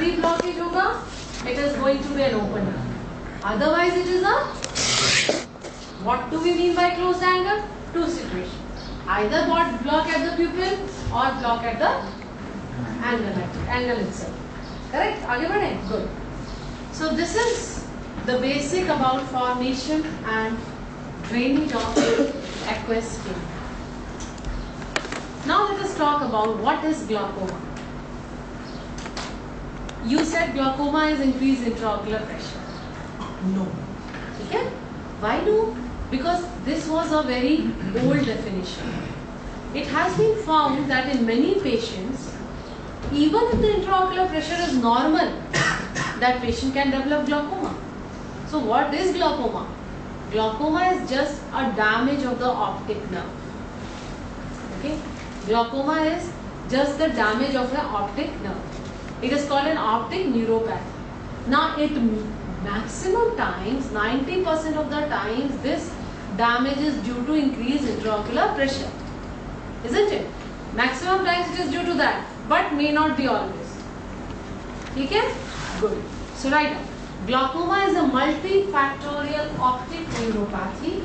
भी blockage होगा, it is going to be an open nerve. Otherwise, it is a. What do we mean by closed angle? Two situations. Either block at the pupil or block at the angle itself. Correct? आगे बढ़े? Good. So this is the basic about formation and drainage of aqueous skin. Now let us talk about what is glaucoma. You said glaucoma is increased intraocular pressure. No. Okay? Why no? Because this was a very old definition. It has been found that in many patients, even if the intraocular pressure is normal, that patient can develop glaucoma. So what is glaucoma? Glaucoma is just a damage of the optic nerve. Okay? Glaucoma is just the damage of the optic nerve. It is called an optic neuropathy. Now it maximum times, 90% of the times, this damage is due to increased intraocular pressure. Isn't it? Maximum times it is due to that, but may not be always. Okay? Good. So write down. Glaucoma is a multifactorial optic neuropathy.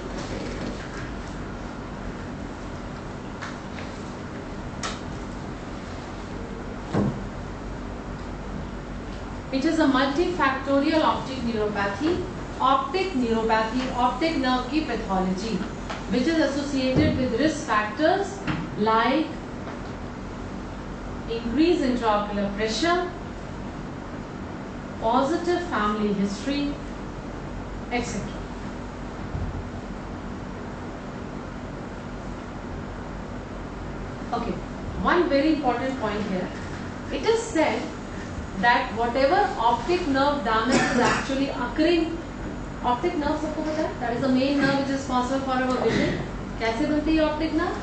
It is a multifactorial optic neuropathy. Optic neuropathy, optic nerve की pathology, which is associated with risk factors like increased intraocular pressure, positive family history, etc. Okay, one very important point here. It is said that whatever optic nerve damage is actually occurring, optic nerve सबको पता है, that is the main nerve which is responsible for our vision. कैसे बनती है optic nerve?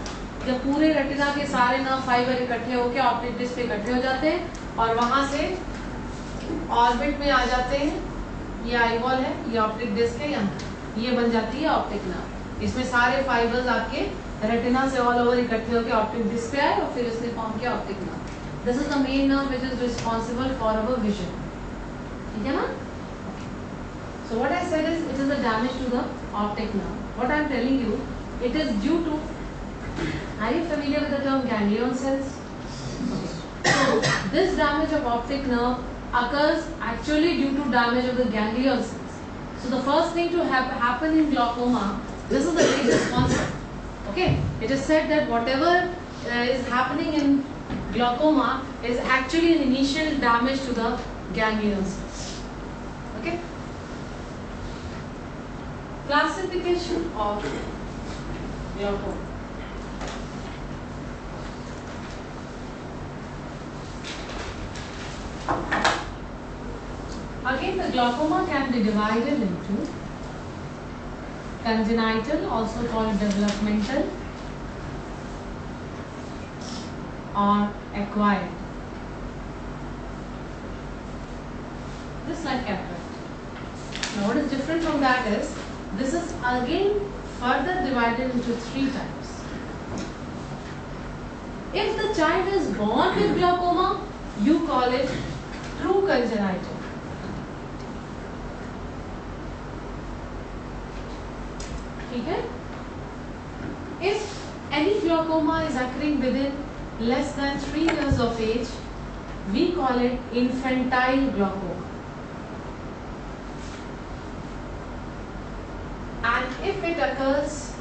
जब पूरे retina के सारे नर्व फाइबर इकट्ठे होकर ऑप्टिक डिस्क पे इकट्ठे हो जाते हैं और वहां से ऑर्बिट में आ जाते हैं. ये आईबॉल है, ये ऑप्टिक डिस्क है, यहाँ ये बन जाती है ऑप्टिक नर्व. इसमें सारे फाइबर्स आपके रेटिना से ऑल ओवर इकट्ठे होकर ऑप्टिक डिस्क पे आए और फिर इसने फॉर्म किया optic nerve. This is the main nerve which is responsible for our vision. ठीक है ना? So what I said is it is a damage to the optic nerve. What I am telling you, it is due to. Are you familiar with the term ganglion cells? Okay. So this damage of optic nerve occurs actually due to damage of the ganglion cells. So the first thing to happen in glaucoma, this is the basic concept. Okay? It is said that whatever is happening in glaucoma is actually an initial damage to the ganglion cells. Okay? Classification of glaucoma. Again, the glaucoma can be divided into congenital, also called developmental, or acquired. This like cataract. Now what is different from that is, this is again further divided into three types. If the child is born with glaucoma, you call it true congenital. ठीक है? If any glaucoma is occurring within less than 3 years of age, we call it infantile glaucoma. And if it occurs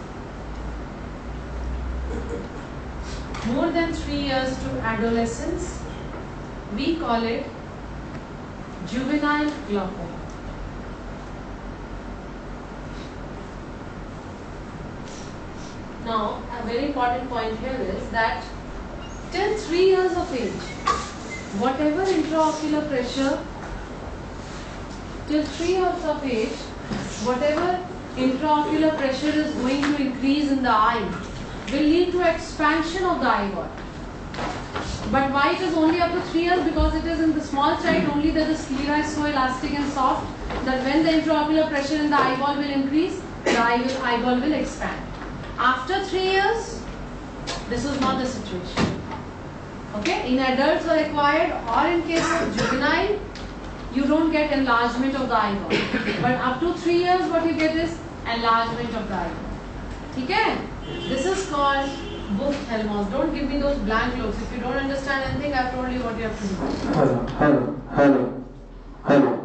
more than 3 years to adolescence, we call it juvenile glaucoma. Now, a very important point here is that till 3 years of age, whatever intraocular pressure, till 3 years of age, whatever intraocular pressure is going to increase in the eye will lead to expansion of the eyeball. But why it is only up to 3 years? Because it is in the small child only that the sclera is so elastic and soft that when the intraocular pressure in the eyeball will increase, the eyeball will expand. After 3 years, this is not the situation. Okay, in adults or acquired, or in case of juvenile, you don't get enlargement of the eyeball. But up to 3 years, what you get is enlargement of the eyeball. Okay? This is called Buch-Helmholtz. Don't give me those blank looks. If you don't understand anything, I've told you what you have to do. Hello.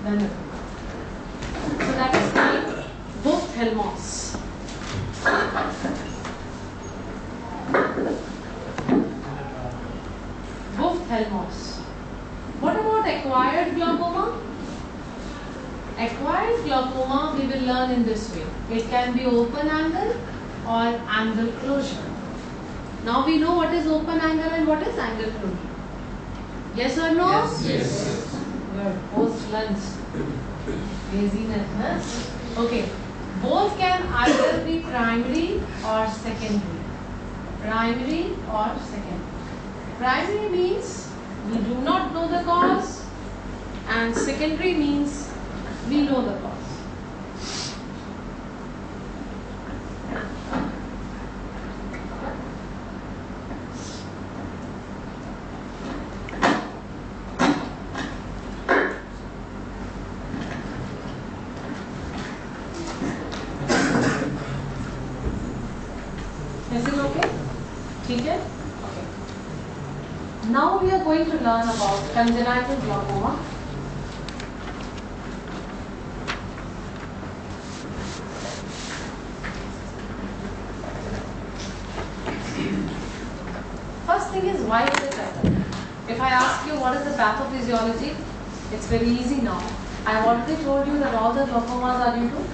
Then, so that is called Buch-Helmholtz. Buch-Helmholtz. What about acquired glaucoma? Acquired glaucoma we will learn in this way. It can be open angle or angle closure. Now we know what is open angle and what is angle closure. Yes or no? Yes. Good. Post lunch. Laziness, huh? Okay. Both can either be primary or secondary. Primary or secondary. Primary means we do not know the cause, and secondary means we know the cause. Is it okay? Okay? Okay. Now we are going to learn about congenital glaucoma. First thing is, why does it happen? If I ask you what is the pathophysiology, it's very easy now. I have already told you that all the glaucomas are due to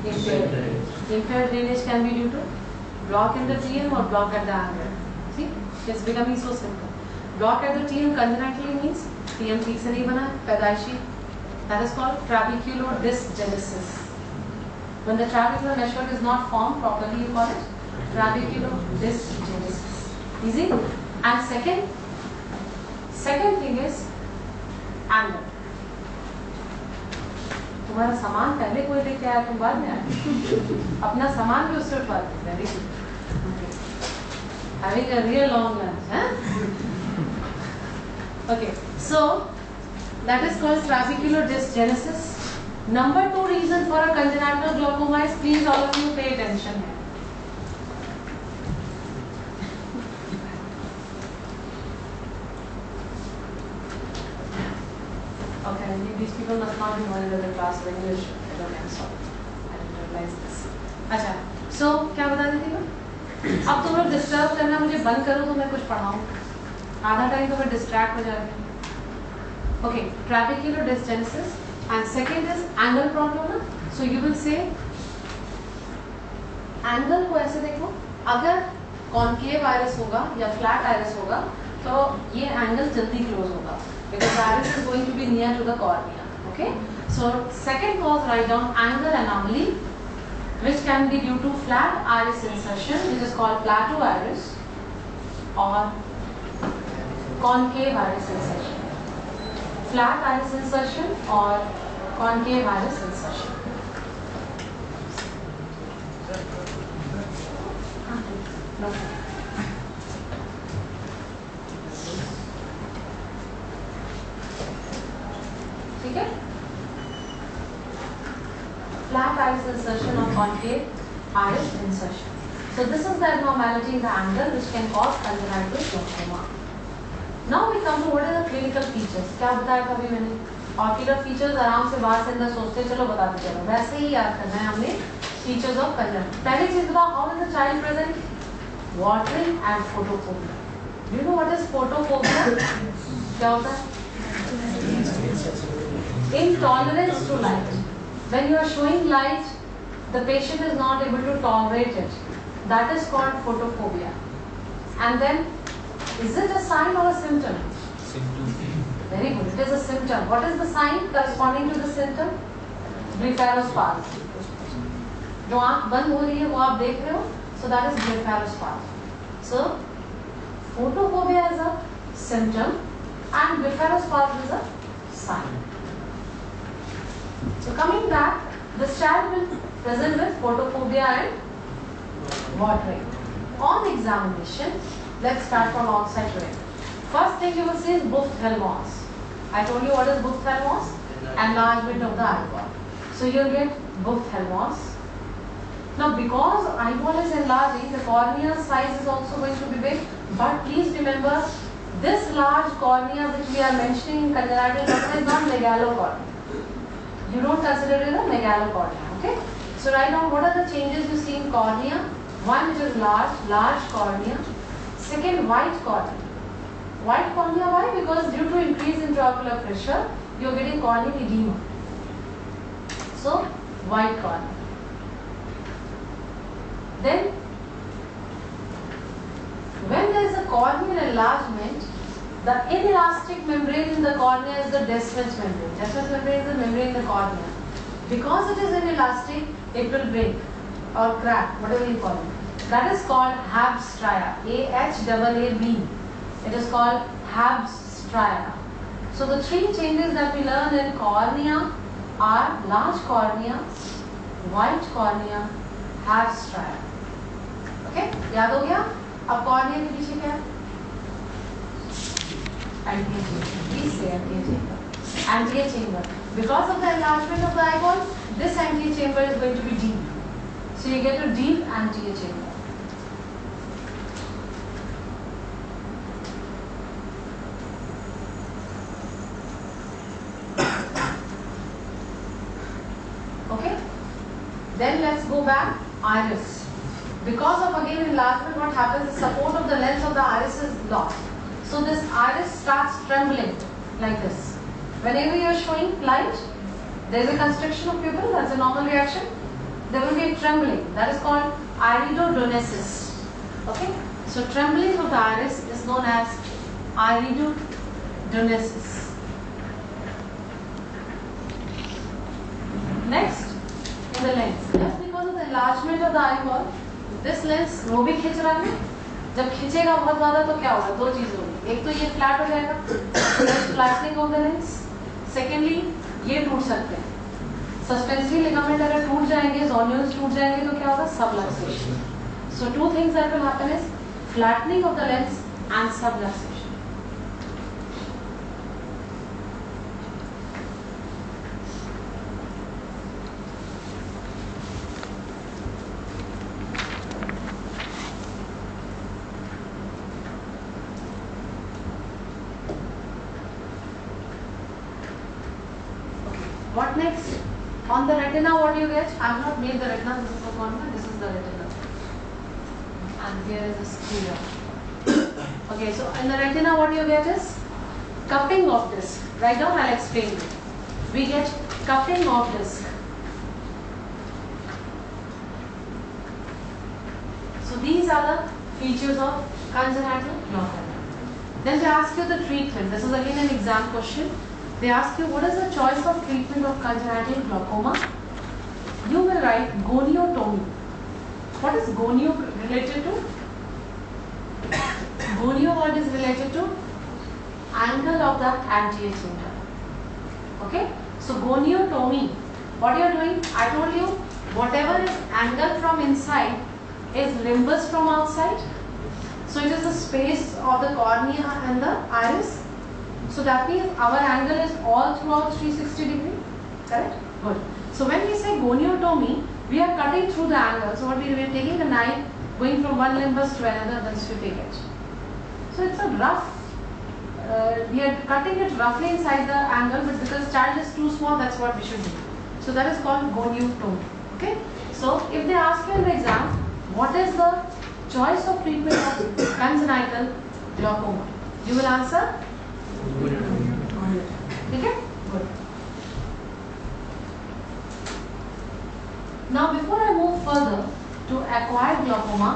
impaired. Impaired drainage can be due to block in the TM or block at the angle. See, it's becoming so simple. Block at the TM congenitally means TM ठीक से नहीं बना, पैदाइशी. That is called trabeculodysgenesis. When the trabecular meshwork is not formed properly, you call it trabeculodysgenesis. Easy. And second thing is angle. तुम्हारा सामान पहले कोई लेके आया, तुम बाद में आए. अपना सामान भी उससे उठवा दो. Very good. Having a real long lunch, huh? Okay, so that is called trabeculodysgenesis. Number 2 reason for a congenital glaucoma is, please all of you pay attention here. Okay, these people must not be knowing the class of English. I don't know, sorry. I didn't realize this. अच्छा, so क्या बता रही थी मैं? अब तुम लोग disturb करना मुझे बंद करो तो मैं कुछ पढ़ाऊँ. आधा टाइम तो मैं डिस्ट्रैक्ट हो जाएगी. Okay, trabeculodysgenesis, and second is angle problem ना. So you will say angle को ऐसे देखो, अगर कॉनकेव आइरिस होगा या फ्लैट आइरिस होगा तो ये एंगल जल्दी क्लोज होगा, because the iris is going to be near to the cornea. Okay, so second cause, write down angle anomaly, which can be due to flat iris insertion, which is called plateau iris, or concave iris insertion. Flat iris insertion or concave iris insertion. No. ठीक है? Flat iris insertion or concave iris insertion. So this is the abnormality in the angle which can cause congenital glaucoma. Now we come to what are the clinical features. क्या बताया था अभी मैंने? Ocular features आराम से बाहर से अंदर सोचते चलो बताते चलो. वैसे ही याद करना है हमने features of congenital. पहली चीज बताओ, how is the child present? Watering and photophobia. Do you know what is photophobia? क्या होता है? Intolerance to light. When you are showing light, the patient is not able to tolerate it. That is called photophobia. And then, is it a sign or a symptom? Very good. It is a symptom. What is the sign corresponding to the symptom? Blepharospasm. जो आँख बंद हो रही है वो आप देख रहे हो, so that is blepharospasm. So, photophobia is a symptom and blepharospasm is a sign. So coming back, this child will present with photophobia and watering. On examination, let's start from outside way. First thing you will see is Booth-Helmholtz. I told you what is Booth-Helmholtz? Enlargement of the eyeball. So you'll get Booth-Helmholtz. Now because eyeball is enlarging, the cornea size is also going to be big. But please remember, this large cornea which we are mentioning in congenital glaucoma is not megalocornea. You don't consider it a megalocornea, okay? So write down what are the changes you see in cornea. One, which is large cornea. Second, white cornea. White cornea, why? Because due to increase in intraocular pressure, you are getting corneal edema. So, white cornea. Then, when there is a corneal enlargement, the inelastic membrane in the cornea is the Descemet's membrane. Descemet's membrane is the membrane in the cornea. Because it is inelastic, it will break or crack, whatever you call it. That is called Habs stria. A-H-A-A-B. It is called Habs stria. So the three changes that we learn in cornea are large cornea, white cornea, Habs stria. Okay? याद हो गया? अब cornea के पीछे क्या है? Anterior chamber. Please say anterior chamber. Anterior chamber. Because of the enlargement of the eyeball, this anterior chamber is going to be deep. So you get a deep anterior chamber. Okay? Then let's go back. Iris. Because of again enlargement, what happens? The support of the lens of the iris is lost. So this iris starts trembling like this. Whenever you are showing light, there is a constriction of pupil. That's a normal reaction. There will be trembling. That is called iridodonesis. Okay? So trembling of the iris is known as iridodonesis. Next, in the lens. Just because of the enlargement of the eyeball, this lens वो भी खींच रहा है. जब खींचेगा बहुत ज़्यादा तो क्या होगा? दो चीज़ होगी. एक तो ये फ्लैट हो जाएगा, flattening of the lens. Secondly ये टूट सकते हैं. सस्पेंसरी लिगामेंट अगर टूट जाएंगे, जोन्यूल्स टूट जाएंगे तो क्या होगा? Subluxation. So two things that will happen is flattening of the lens and subluxation. What next? On the retina, what do you get? I have not made the retina. This is the cornea. This is the retina. And here is the sclera. Okay, so in the retina, what do you get is cupping of disc. Right now, I'll explain you. We get cupping of disc. So these are the features of congenital glaucoma. Then they ask you the treatment. This is again an exam question. They ask you what is the choice of treatment of congenital glaucoma. You will write goniotomy. What is gonio related to? Gonio word is related to angle of the anterior chamber. Okay? So goniotomy. What you are doing? I told you whatever is angle from inside is limbus from outside. So it is the space of the cornea and the iris. So that means our angle is all throughout 360 degree, correct? Good. So when we say goniotomy, we are cutting through the angle. So what we are taking the knife, going from one limbus to another, once you take it. So it's a rough, we are cutting it roughly inside the angle, but because child is too small, that's what we should do. So that is called goniotomy. Okay? So if they ask you in the exam, what is the choice of treatment of congenital glaucoma? You will answer? Okay? Good. Now before I move further to acquired glaucoma,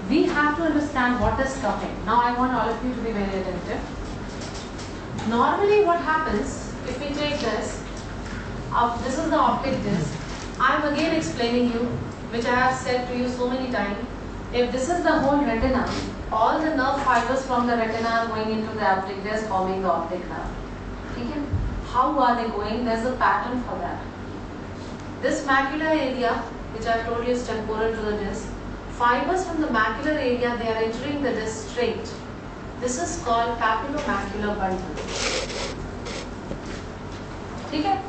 we have to understand what is cupping. Now I want all of you to be very attentive. Normally what happens, if we take this, this is the optic disc. I am again explaining you, which I have said to you so many times. If this is the whole retina, all the nerve fibers from the retina are going into the optic disc, forming the optic nerve. Okay? How are they going? There is a pattern for that. This macular area, which I have told you is temporal to the disc, fibers from the macular area, they are entering the disc straight. This is called papillomacular bundle. Okay?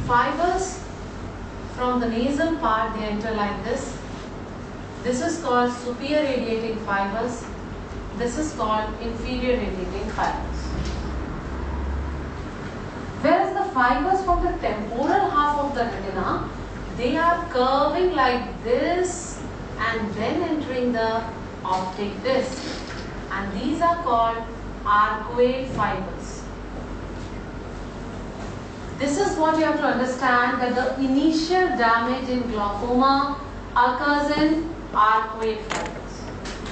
Fibers from the nasal part, they enter like this. This is called superior radiating fibers. This is called inferior radiating fibers. Whereas the fibers from the temporal half of the retina, they are curving like this and then entering the optic disc. And these are called arcuate fibers. This is what you have to understand, that the initial damage in glaucoma occurs in arcuate fibers.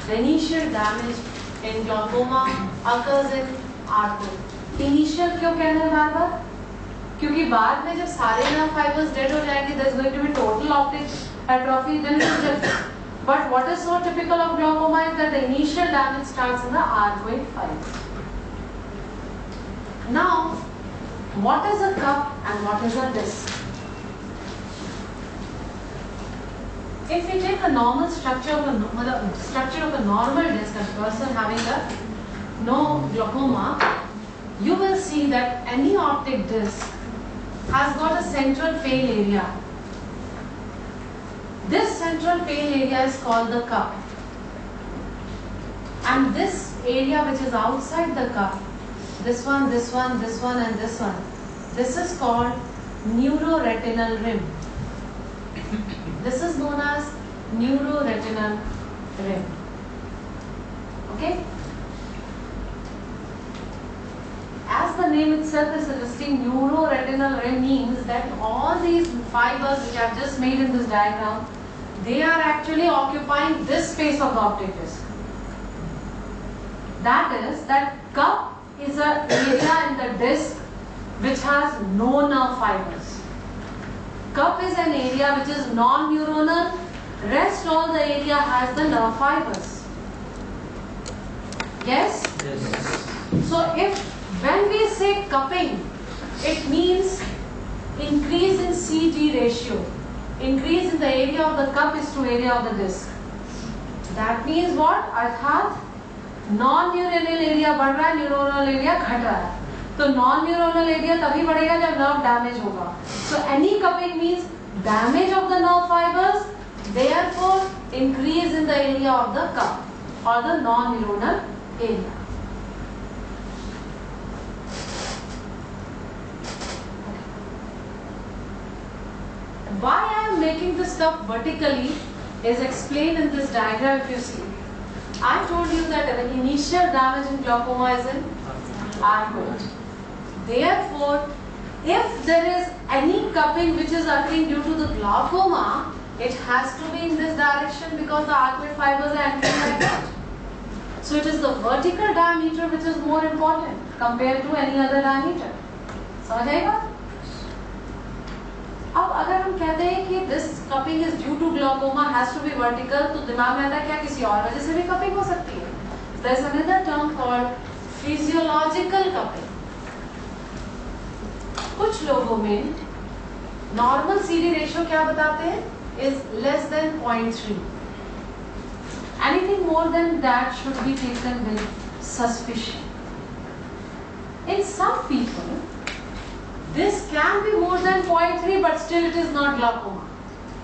The initial damage in glaucoma occurs in arcuate. Initial क्यों कहना है बार बार? क्योंकि बाद में जब सारे nerve fibres dead हो जाएंगे, there is going to be total optic atrophy, then it will just. But what is so typical of glaucoma is that the initial damage starts in the arcuate fibers. Now, what is a cup and what is a disc? If we take a normal structure of a normal disc, a person having no glaucoma, you will see that any optic disc has got a central pale area. This central pale area is called the cup. And this area which is outside the cup, this one, this one, this one and this one, this is called neuroretinal rim. This is known as neuroretinal rim. Okay? As the name itself is suggesting, neuroretinal rim means that all these fibers which I have just made in this diagram, they are actually occupying this space of the optic disc. That is, that cup is an area in the disc which has no nerve fibers. Cup is an area which is non-neuronal, rest all the area has the nerve fibers. Yes? Yes. So when we say cupping, it means increase in CG ratio. Increase in the area of the cup is to area of the disc. That means what? अर्थात non-neuronal area बढ़ रहा है, neuronal area घट रहा है. तो non-neuronal area तभी बढ़ेगा जब nerve damage होगा. So any cupping means damage of the nerve fibers, therefore increase in the area of the cup or the non-neuronal area. Why I am making this cup vertically is explained in this diagram. If you see, I told you that the initial damage in glaucoma is in arcuate. Therefore, if there is any cupping which is occurring due to the glaucoma, it has to be in this direction because the arcuate fibers are entering like that. So it is the vertical diameter which is more important compared to any other diameter. समझ आएगा? अब अगर हम कहते हैं कि this cupping is due to glaucoma has to be vertical, तो दिमाग में आता है क्या किसी और वजह से भी cupping हो सकती है. There is another term called physiological cupping. कुछ लोगों में normal CD ratio क्या बताते हैं? Is less than 0.3. Anything more than that should be taken with suspicion. In some people, this can be more than 0.3, but still it is not glaucoma.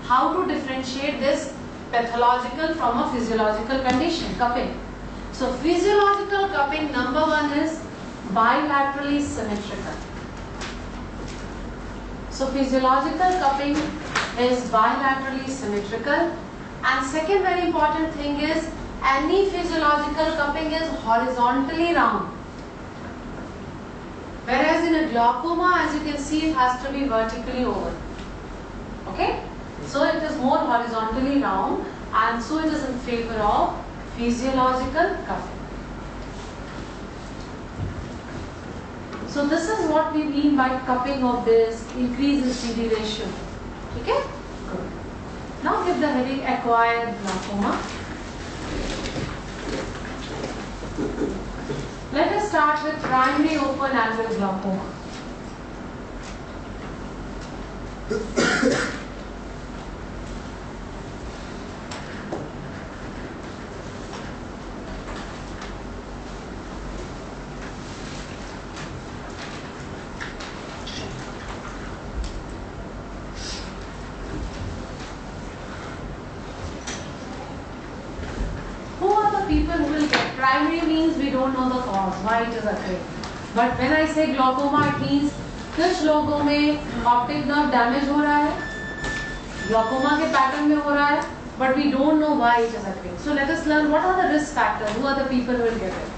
How to differentiate this pathological from a physiological condition? Cupping. So physiological cupping, number one is bilaterally symmetrical. So physiological cupping is bilaterally symmetrical. And second very important thing is any physiological cupping is horizontally round. Whereas in a glaucoma, as you can see, it has to be vertically oval. Okay? So it is more horizontally round, and so it is in favor of physiological cupping. So this is what we mean by cupping of this increase in CD ratio. Okay? Good. Now give the heading acquired glaucoma. Let us start with primary open angle glaucoma. primary means we don't know the cause, why it is occurring. But when I say glaucoma, it means कुछ लोगों में optic nerve damage हो रहा है, glaucoma के pattern में हो रहा है, but we don't know why it is occurring. So let us learn what are the risk factors, who are the people who will get it.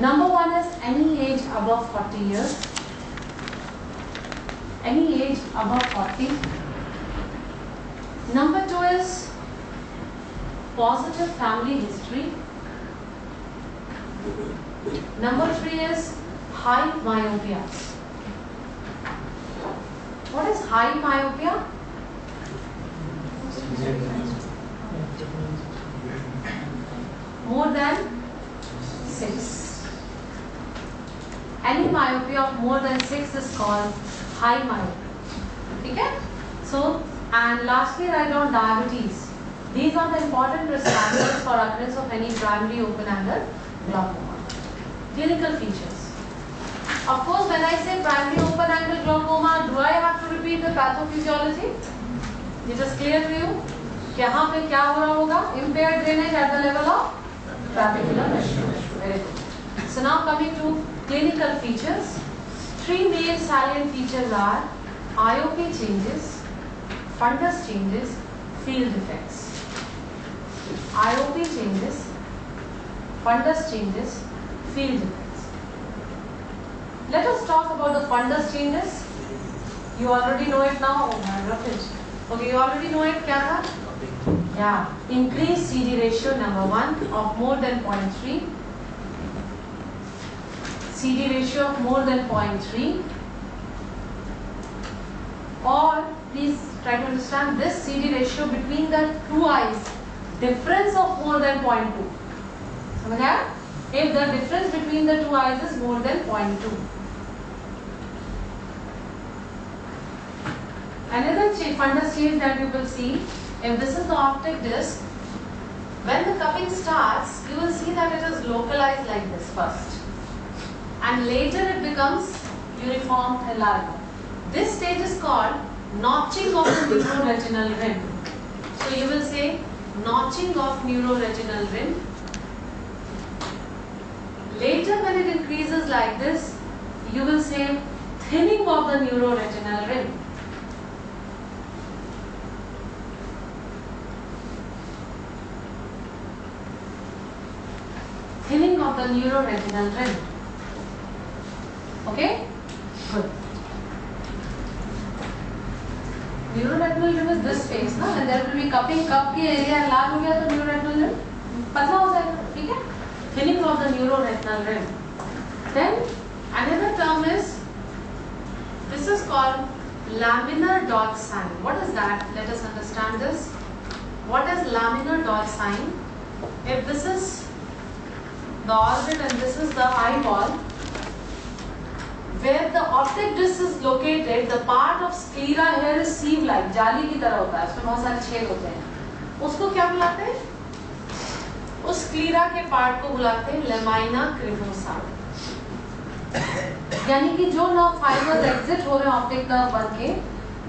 Number one is any age above 40 years. Any age above 40. Number two is positive family history. Number three is high myopia. What is high myopia? More than 6. Any myopia of more than 6 is called high myopia. Okay? So, and lastly, write down diabetes. These are the important risk factors for occurrence of any primary open-angle glaucoma. Clinical features. Of course, when I say primary open-angle glaucoma, do I have to repeat the pathophysiology? It is clear to you? यहाँ पे क्या हो रहा होगा? Impaired drainage at the level of trabecular vessel. Very good. So now coming to clinical features. Three main salient features are IOP changes, fundus changes, field defects. IOP changes, fundus changes, field defects. Let us talk about the fundus changes. You already know it now. Oh my goodness. Okay, you already know it. क्या था? Yeah, increased CD ratio number 1 of more than 0.3. CD ratio of more than 0.3. Or please try to understand this CD ratio between the two eyes. Difference of more than 0.2. समझ आया? If the difference between the two eyes is more than 0.2. Another fundus change that you will see, if this is the optic disc, when the cupping starts, you will see that it is localized like this first. And later it becomes uniform and larger. This stage is called notching of the neuroretinal rim. So you will say notching of neuroretinal rim. Later when it increases like this, you will say thinning of the neuroretinal rim. Thinning of the neuroretinal rim. Okay? Good. Neuroretinal rim is this space, na? And there will be cupping, cup की area large हो गया तो neuroretinal rim पतला हो जाएगा, ठीक है? Thinning of the neuroretinal rim. Then another term is, this is called laminar dot sign. What is that? Let us understand this. What is laminar dot sign? If this is the orbit and this is the eyeball, where the optic disc is located, the part of sclera here is sieve-like, जाली की तरह होता है, उसमें बहुत सारे छेद होते हैं. उसको क्या बुलाते हैं? उस स्क्लीरा के पार्ट को बुलाते हैं लेमाइना क्रिवोसा. यानी कि जो नर्व फाइबर्स एग्जिट हो रहे हैं ऑप्टिक नर्व बन के,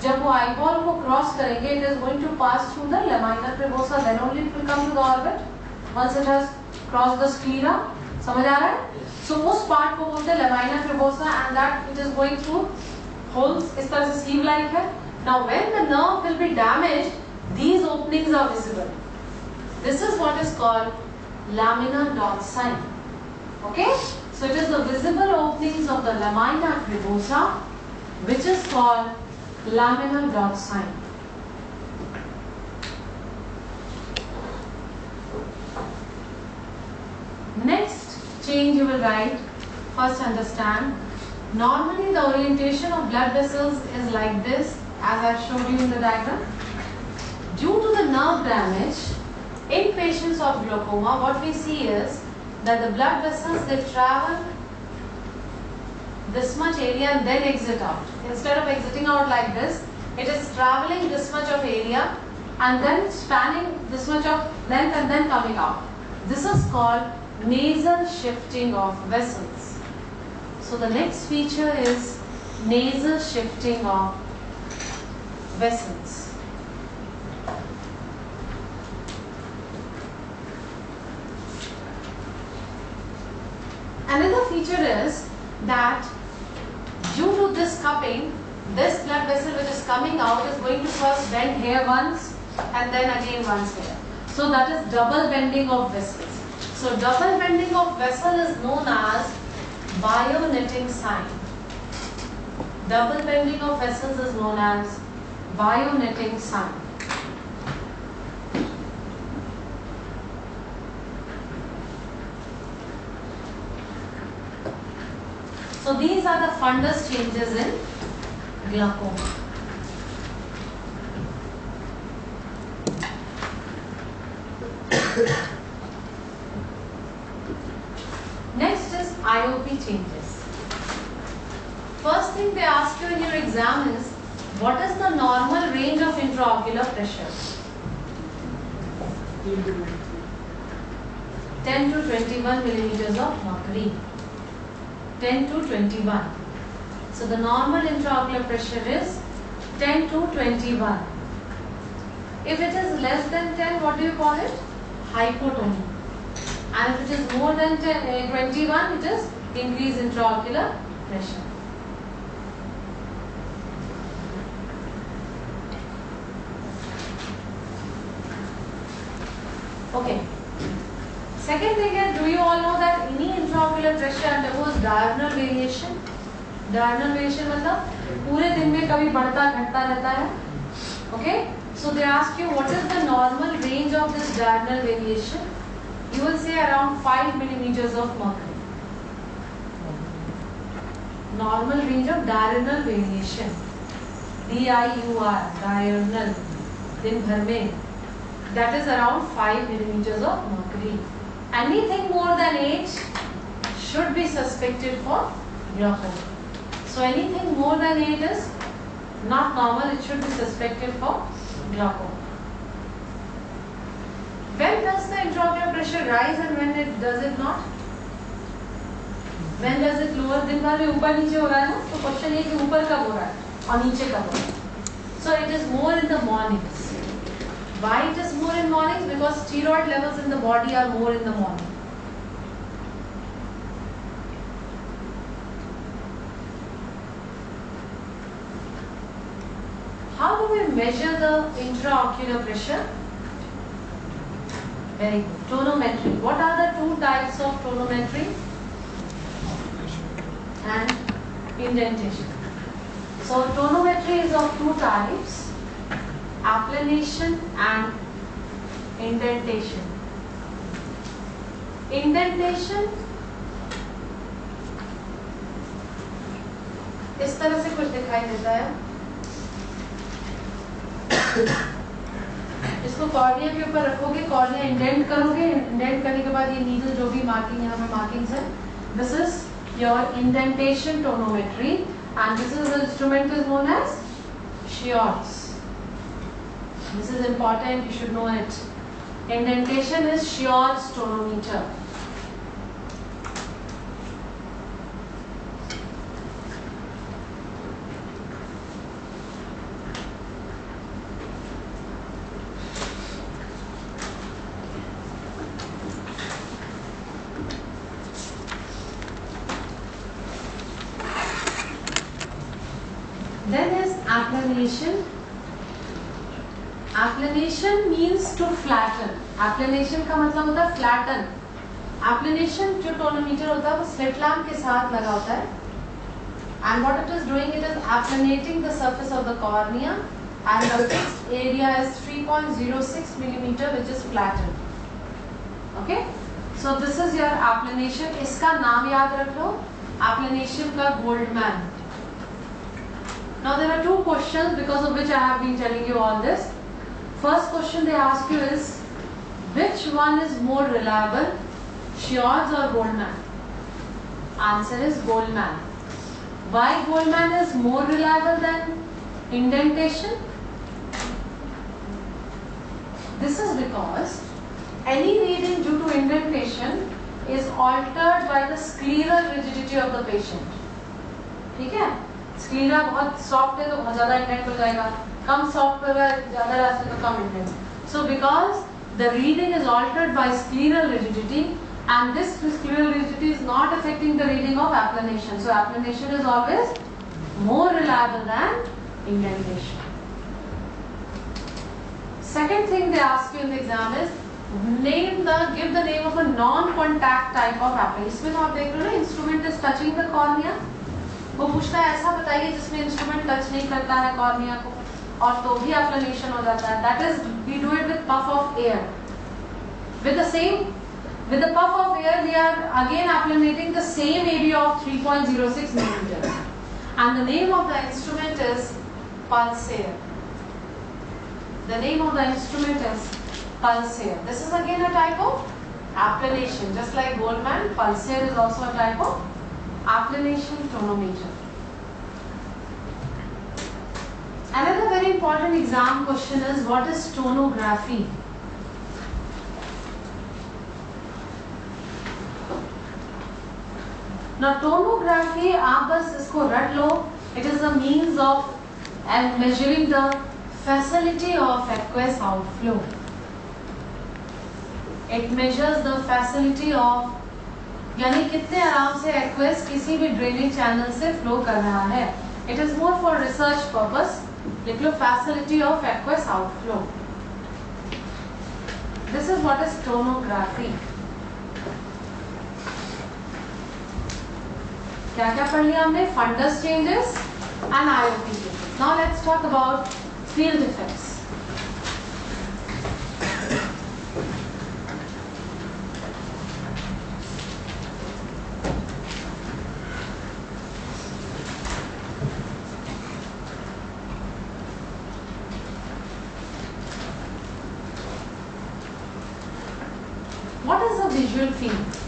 जब वो आईबॉल को क्रॉस करेंगे, it is going to pass through the lamina cribrosa, then only it will come to the orbit once it has cross the sclera. समझ आ रहा है? सो उस पार्ट को बोलते हैं lamina cribrosa and that it is going through holes, इस तरह से स्लीव लाइक है. Now when the nerve will be damaged, these openings are visible. This is what is called laminar dot sign. Okay? So it is the visible openings of the lamina cribosa which is called laminar dot sign. Next change you will write, first understand, normally the orientation of blood vessels is like this as I showed you in the diagram. Due to the nerve damage, in patients of glaucoma, what we see is that the blood vessels, they travel this much area and then exit out. Instead of exiting out like this, it is traveling this much of area and then spanning this much of length and then coming out. This is called nasal shifting of vessels. So the next feature is nasal shifting of vessels. Another feature is that due to this cupping, this blood vessel which is coming out is going to first bend here once and then again once here. So that is double bending of vessels. So double bending of vessel is known as bioknitting sign. Double bending of vessels is known as bioknitting sign. So these are the fundus changes in glaucoma. Next is IOP changes. First thing they ask you in your exam is, what is the normal range of intraocular pressure? 10 to 21 millimeters of mercury. 10 to 21. So the normal intraocular pressure is 10 to 21. If it is less than 10, what do you call it? Hypotony. And if it is more than 21, it is increased intraocular pressure. Okay. Second thing is, do you all know that any intraocular pressure undergoes diurnal variation? Diurnal variation मतलब पूरे दिन में कभी बढ़ता घटता रहता है. Okay? So they ask you what is the normal range of this diurnal variation? You will say around 5 millimeters of mercury. Normal range of diurnal variation. DIUR, diurnal, दिन भर में. That is around 5 millimeters of mercury. Anything more than 8 should be suspected for glaucoma. So anything more than 8 is not normal, it should be suspected for glaucoma. When does the intraocular pressure rise and when does it not? When does it lower? दिन भर में ऊपर नीचे हो रहा है ना, तो क्वेश्चन ये कि ऊपर कब हो रहा है और नीचे कब हो रहा है. So it is more in the mornings. Why it is more in mornings? Because steroid levels in the body are more in the morning. How do we measure the intraocular pressure? Very good. Tonometry. What are the two types of tonometry? And indentation. So tonometry is of two types. Applanation and indentation. Indentation इस तरह से कुछ दिखाई देता है. इसको cornea के ऊपर रखोगे, कॉर्निया इंडेंट करोगे, इंडेंट करने के बाद ये नीडल जो भी मार्किंग यहाँ पे मार्किंग्स है, this is your indentation tonometry and this is the instrument is known as Schiortz. This is important, you should know it. Indentation is Schiortz tonometer. Then is applanation. Applanation means to flatten. Applanation का मतलब होता है flatten. Applanation जो tonometer होता है वो slit lamp के साथ लगा होता है. And what it is doing, it is applanating the surface of the cornea, and the fixed area is 3.06 millimeter, which is flattened. Okay? So this is your applanation. इसका नाम याद रख लो. Applanation का Goldman. Now there are two questions because of which I have been telling you all this. First question they ask you is, which one is more reliable, Schiortz or Goldman? Answer is Goldman. Why Goldman is more reliable than indentation? This is because any reading due to indentation is altered by the scleral rigidity of the patient. ठीक है? Sclera बहुत soft है तो बहुत ज़्यादा indent हो जाएगा, कम soft होगा ज़्यादा रास्ते तो कम indent. So because the reading is altered by scleral rigidity and this vesicular rigidity is not affecting the reading of applanation. So applanation is always more reliable than indentation. Second thing they ask you in the exam is give the name of a non-contact type of applanation. इसमें तो आप देख रहे हो ना, instrument is touching the cornea. वो पूछता है ऐसा बताइए जिसमें इंस्ट्रूमेंट टच नहीं करता है कॉर्निया को और तो भी एप्लानेशन हो जाता है. That is we do it with puff of air. With the puff of air, we are again applanating the same area of 3.06 millimeters. And the name of the instrument is Pulsar. The name of the instrument is Pulsar. This is again a type of applanation. Just like Goldman, Pulsar is also a type of applanation tonometer. Another very important exam question is what is tonography? Now tonography, आप बस इसको रट लो. It is a means of measuring the facility of aqueous outflow. It measures the facility of, यानी कितने आराम से aqueous किसी भी ड्रेनेज चैनल से फ्लो कर रहा है. It is more for research purpose. लिख लो facility of aqueous outflow. This is what is tonography. क्या क्या पढ़ लिया हमने? Fundus changes and IOP changes. Now let's talk about field effects. What is a visual field?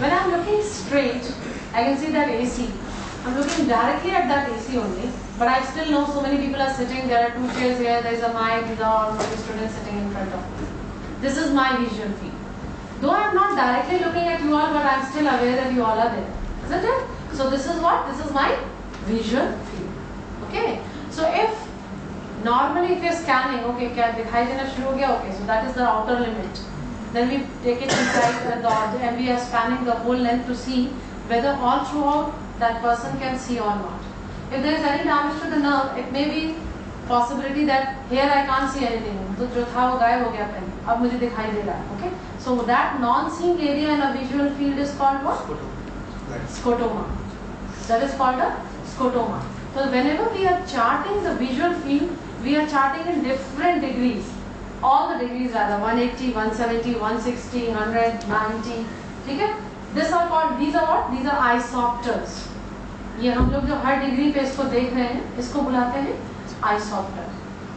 When I am looking straight, I can see that AC. I'm looking directly at that AC only, but I still know so many people are sitting. There are two chairs here. There is a mic. These are all my students sitting in front of me. This is my visual field. Though I am not directly looking at you all, but I am still aware that you all are there. Isn't it? So this is what? This is my visual field. Okay. So if normally if you're scanning, okay, क्या दिखाई देना शुरू हो गया? Okay, so that is the outer limit. Then we take it inside the and we are spanning the whole length to see whether all throughout that person can see or not. If there is any damage to the nerve, it may be possibility that here I can't see anything. तो जो था वो गायब हो गया पहले, अब मुझे दिखाई दे रहा है. Okay, so that non-seeing area in a visual field is called what? Scotoma. That is called a scotoma. So whenever we are charting the visual field, we are charting in different degrees. All the degrees rather, 180, 170, 160, 100, 90. ठीक है? These are called, these are what? These are isopters. ये हम लोग जो हर degree पे इसको देख रहे हैं, इसको बुलाते हैं isopter.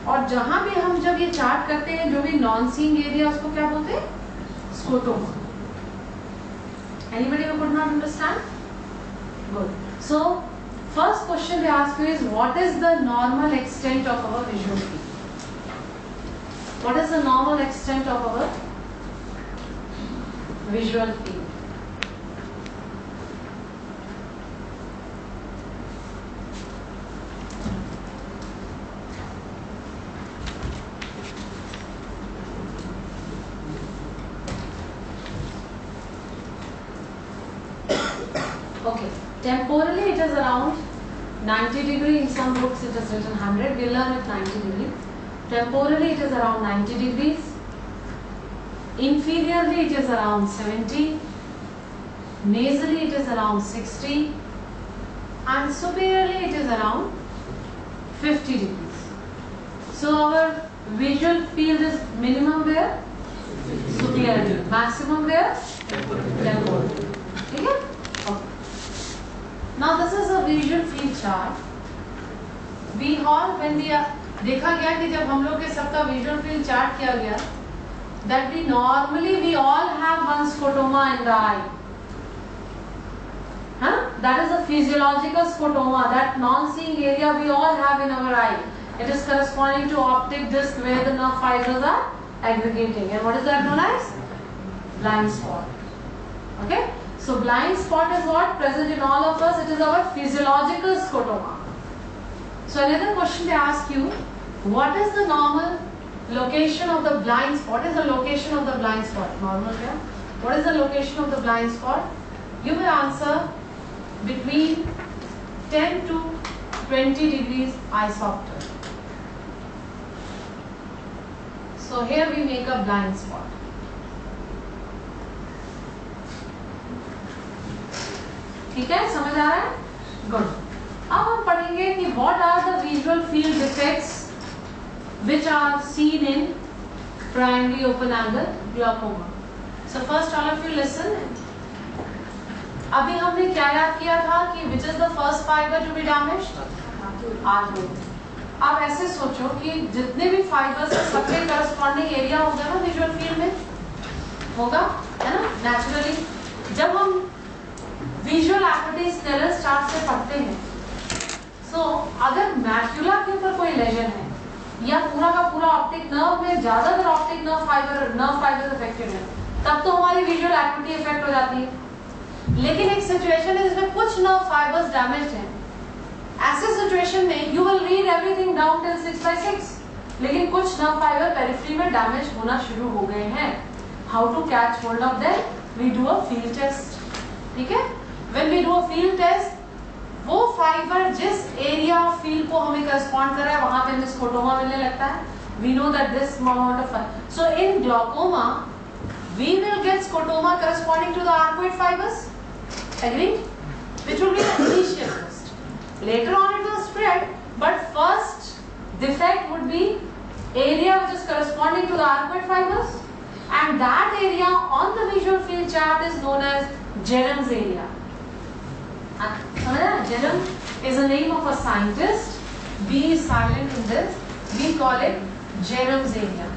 और जहाँ भी हम जब ये चार्ट करते हैं, जो भी नॉन सीइंग एरिया उसको क्या बोलते हैं? Scotoma. Anybody who could not understand? Good. So first question they ask you is what is the normal extent of our visual field? What is the normal extent of our visual field? Okay, temporally it is around 90 degree. In some books it is written 100. We learn it 90 degree. Temporally it is around 90 degrees. Inferiorly it is around 70. Nasally it is around 60. And superiorly it is around 50 degrees. So our visual field is minimum where? Superiorly. Maximum where? Temporally. Okay? Okay. Now this is a visual field chart. We all, when we are देखा गया कि जब हम लोग के सबका visual field chart किया गया, that we normally we all have one scotoma in the eye. That is a physiological scotoma, that non-seeing area we all have in our eye. It is corresponding to optic disc where the nerve fibers are aggregating. And what is that known as? Blind spot. Okay? So blind spot is what? Present in all of us. It is our physiological scotoma. So another question they ask you, what is the normal location of the blind spot? What is the location of the blind spot? Normal क्या? What is the location of the blind spot? You will answer between 10 to 20 degrees isopter. So here we make a blind spot. ठीक है, समझ आ रहा है? Good. अब हम पढ़ेंगे कि what are the visual field defects which are seen in primary open angle glaucoma. So first all of you listen. अभी हमने क्या याद किया था कि which is the first fiber to be damaged? arcuate. अब ऐसे सोचो कि जितने भी फाइबर्स हैं सबके करस्पॉन्डिंग एरिया होगा ना विजुअल फील्ड में, होगा, है ना? नेचुरली जब हम विजुअल एक्टिविटी स्नेलर चार्ट से पढ़ते हैं, सो अगर मैक्यूला के ऊपर कोई लेजन है या पूरा का पूरा ऑप्टिक नर्व में ज्यादातर ऑप्टिक नर्व फाइबर अफेक्टेड है, तब तो हमारी विजुअल एक्टिविटी इफेक्ट हो जाती है। लेकिन एक सिचुएशन है जिसमें कुछ नर्व फाइबर्स डैमेज्ड हैं, ऐसे सिचुएशन में you will read everything down till 6/6, लेकिन कुछ नर्व फाइबर पेरिफेरी में डैमेज होना शुरू हो गए हैं। How to catch hold of them? We do a field test, ठीक है? When we do a field test, वो फाइबर जिस एरिया ऑफ फील्ड को हमें करस्पॉन्ड कर रहा है वहां पे हमें स्कोटोमा मिलने लगता है। We know that this amount of, so in glaucoma we will get scotoma corresponding to the arcuate fibers, agreed, which will be the initial test. Later on it will spread, but first defect would be area which is corresponding to the arcuate fibers, and that area on the visual field chart is known as Jerom's area. Jerom is a name of a scientist. B is silent in this. We call it Jerom's area.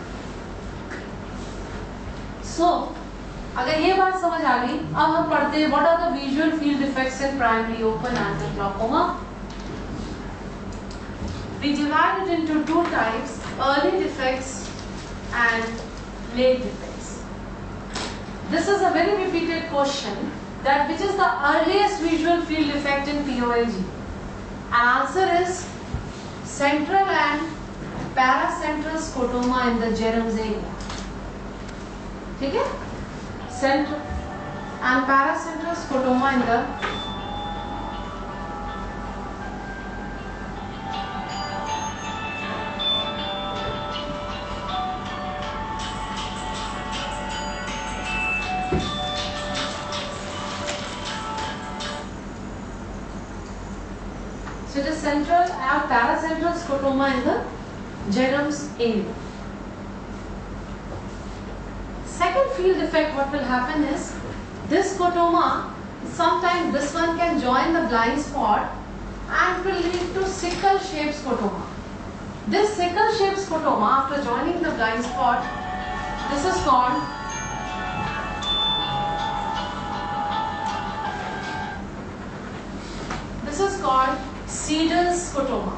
So, अगर ये बात समझ आ गई, अब हम पढ़ते हैं what are the visual field defects in primary open angle glaucoma. We divide it into two types: early defects and late defects. This is a very repeated question, that which is the earliest visual field defect in POLG? And answer is central and paracentral scotoma in the Jerom's area. ठीक है? Central and paracentral scotoma in the so it is central and paracentral scotoma in the Jerom's area. Second field defect, what will happen is, this scotoma, sometimes this one can join the blind spot and will lead to sickle shaped scotoma. This sickle shaped scotoma, after joining the blind spot, this is called Cedars scotoma.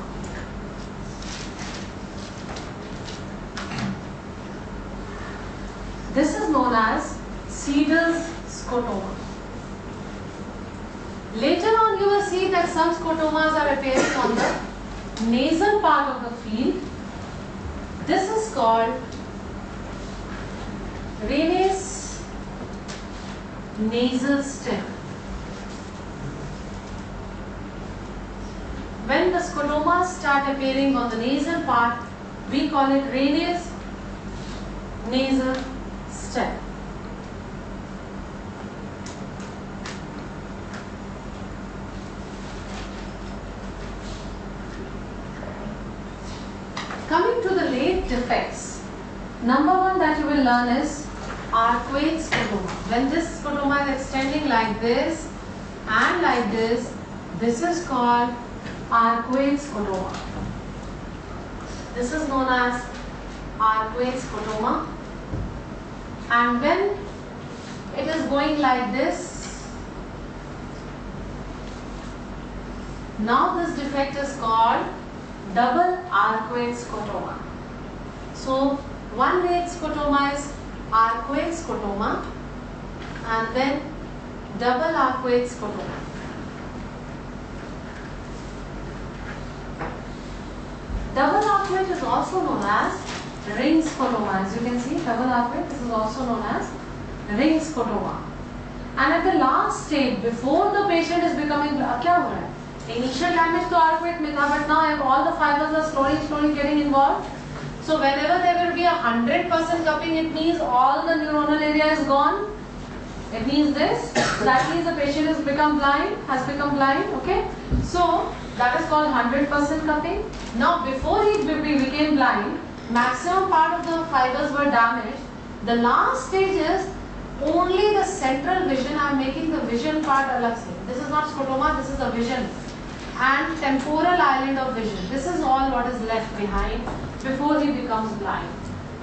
This is known as Cedars scotoma. Later on you will see that some scotomas are appearing on the nasal part of the field. This is called Raynaud's nasal stem. When the scotomas start appearing on the nasal part, we call it Raynaud's nasal stem. Coming to the late defects, number one that you will learn is arcuate scotoma. When this scotoma is extending like this and like this is called arcuate scotoma. This is known as arcuate scotoma. And when it is going like this, now this defect is called double arcuate scotoma. So one late scotoma is arcuate scotoma, and then double arcuate scotoma. Double arcuate is also known as ring scotoma. As you can see, double arcuate, this is also known as ring scotoma. And at the last stage, before the patient is becoming, क्या हो रहा है? Initial damage to arcuate में था, but now all the fibers are slowly getting involved. So whenever there will be 100% cupping, it means all the neuronal area is gone. It means this. That means the patient has become blind. Okay. So that is called 100% cupping. Now before he became blind, maximum part of the fibers were damaged. The last stage is only the central vision. I am making the vision part alag se. This is not scotoma, this is the vision. And temporal island of vision. This is all what is left behind before he becomes blind.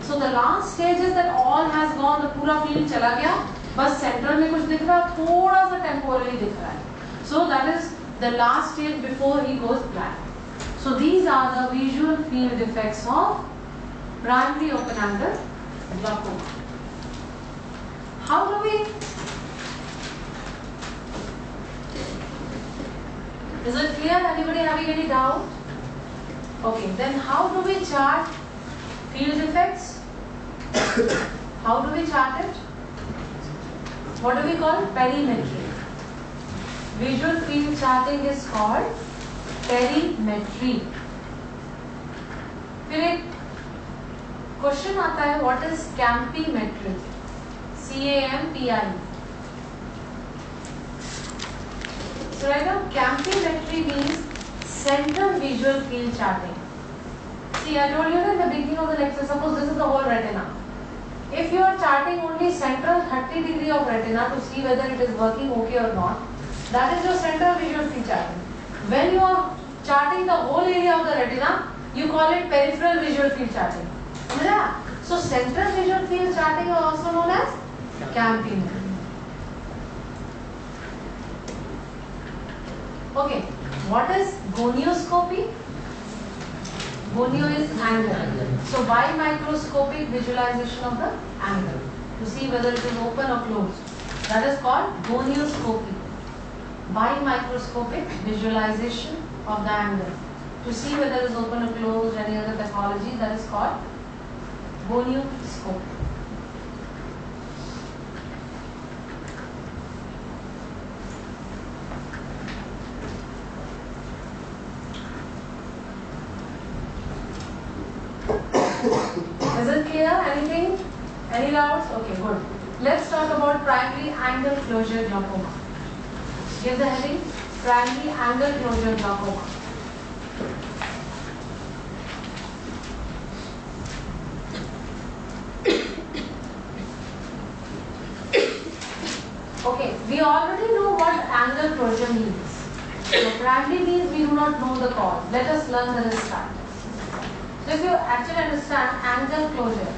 So the last stage is that all has gone, the पूरा field चला गया, बस central में कुछ दिख रहा है, थोड़ा सा temporally दिख रहा है. So that is the last stage before he goes blind. So these are the visual field effects of primary open-angle glaucoma. How do we? Is it clear? Anybody having any doubt? Okay, then how do we chart field effects? How do we chart it? What do we call perimetry? Visual field charting is called perimetry. फिर एक question आता है, what is campimetry? CAMPI. So right now, campimetry means central visual field charting. See, I told you that in the beginning of the lecture, suppose this is the whole retina. If you are charting only central 30 degree of retina to see whether it is working okay or not, that is your central visual field charting. When you are charting the whole area of the retina, you call it peripheral visual field charting. Yeah. So central visual field charting is also known as campimetry. Okay, what is gonioscopy? Gonio is angle. So by microscopic visualization of the angle to see whether it is open or closed. That is called gonioscopy. By microscopic visualization of the angle to see whether it is open or closed, any other pathology, that is called gonioscopy. Is it clear? Anything? Any doubts? Okay, good. Let's talk about primary angle closure glaucoma. Give the heading, primary angle closure glaucoma. Okay, we already know what angle closure means. So primary means we do not know the cause. Let us learn the risk factors. So if you actually understand angle closure,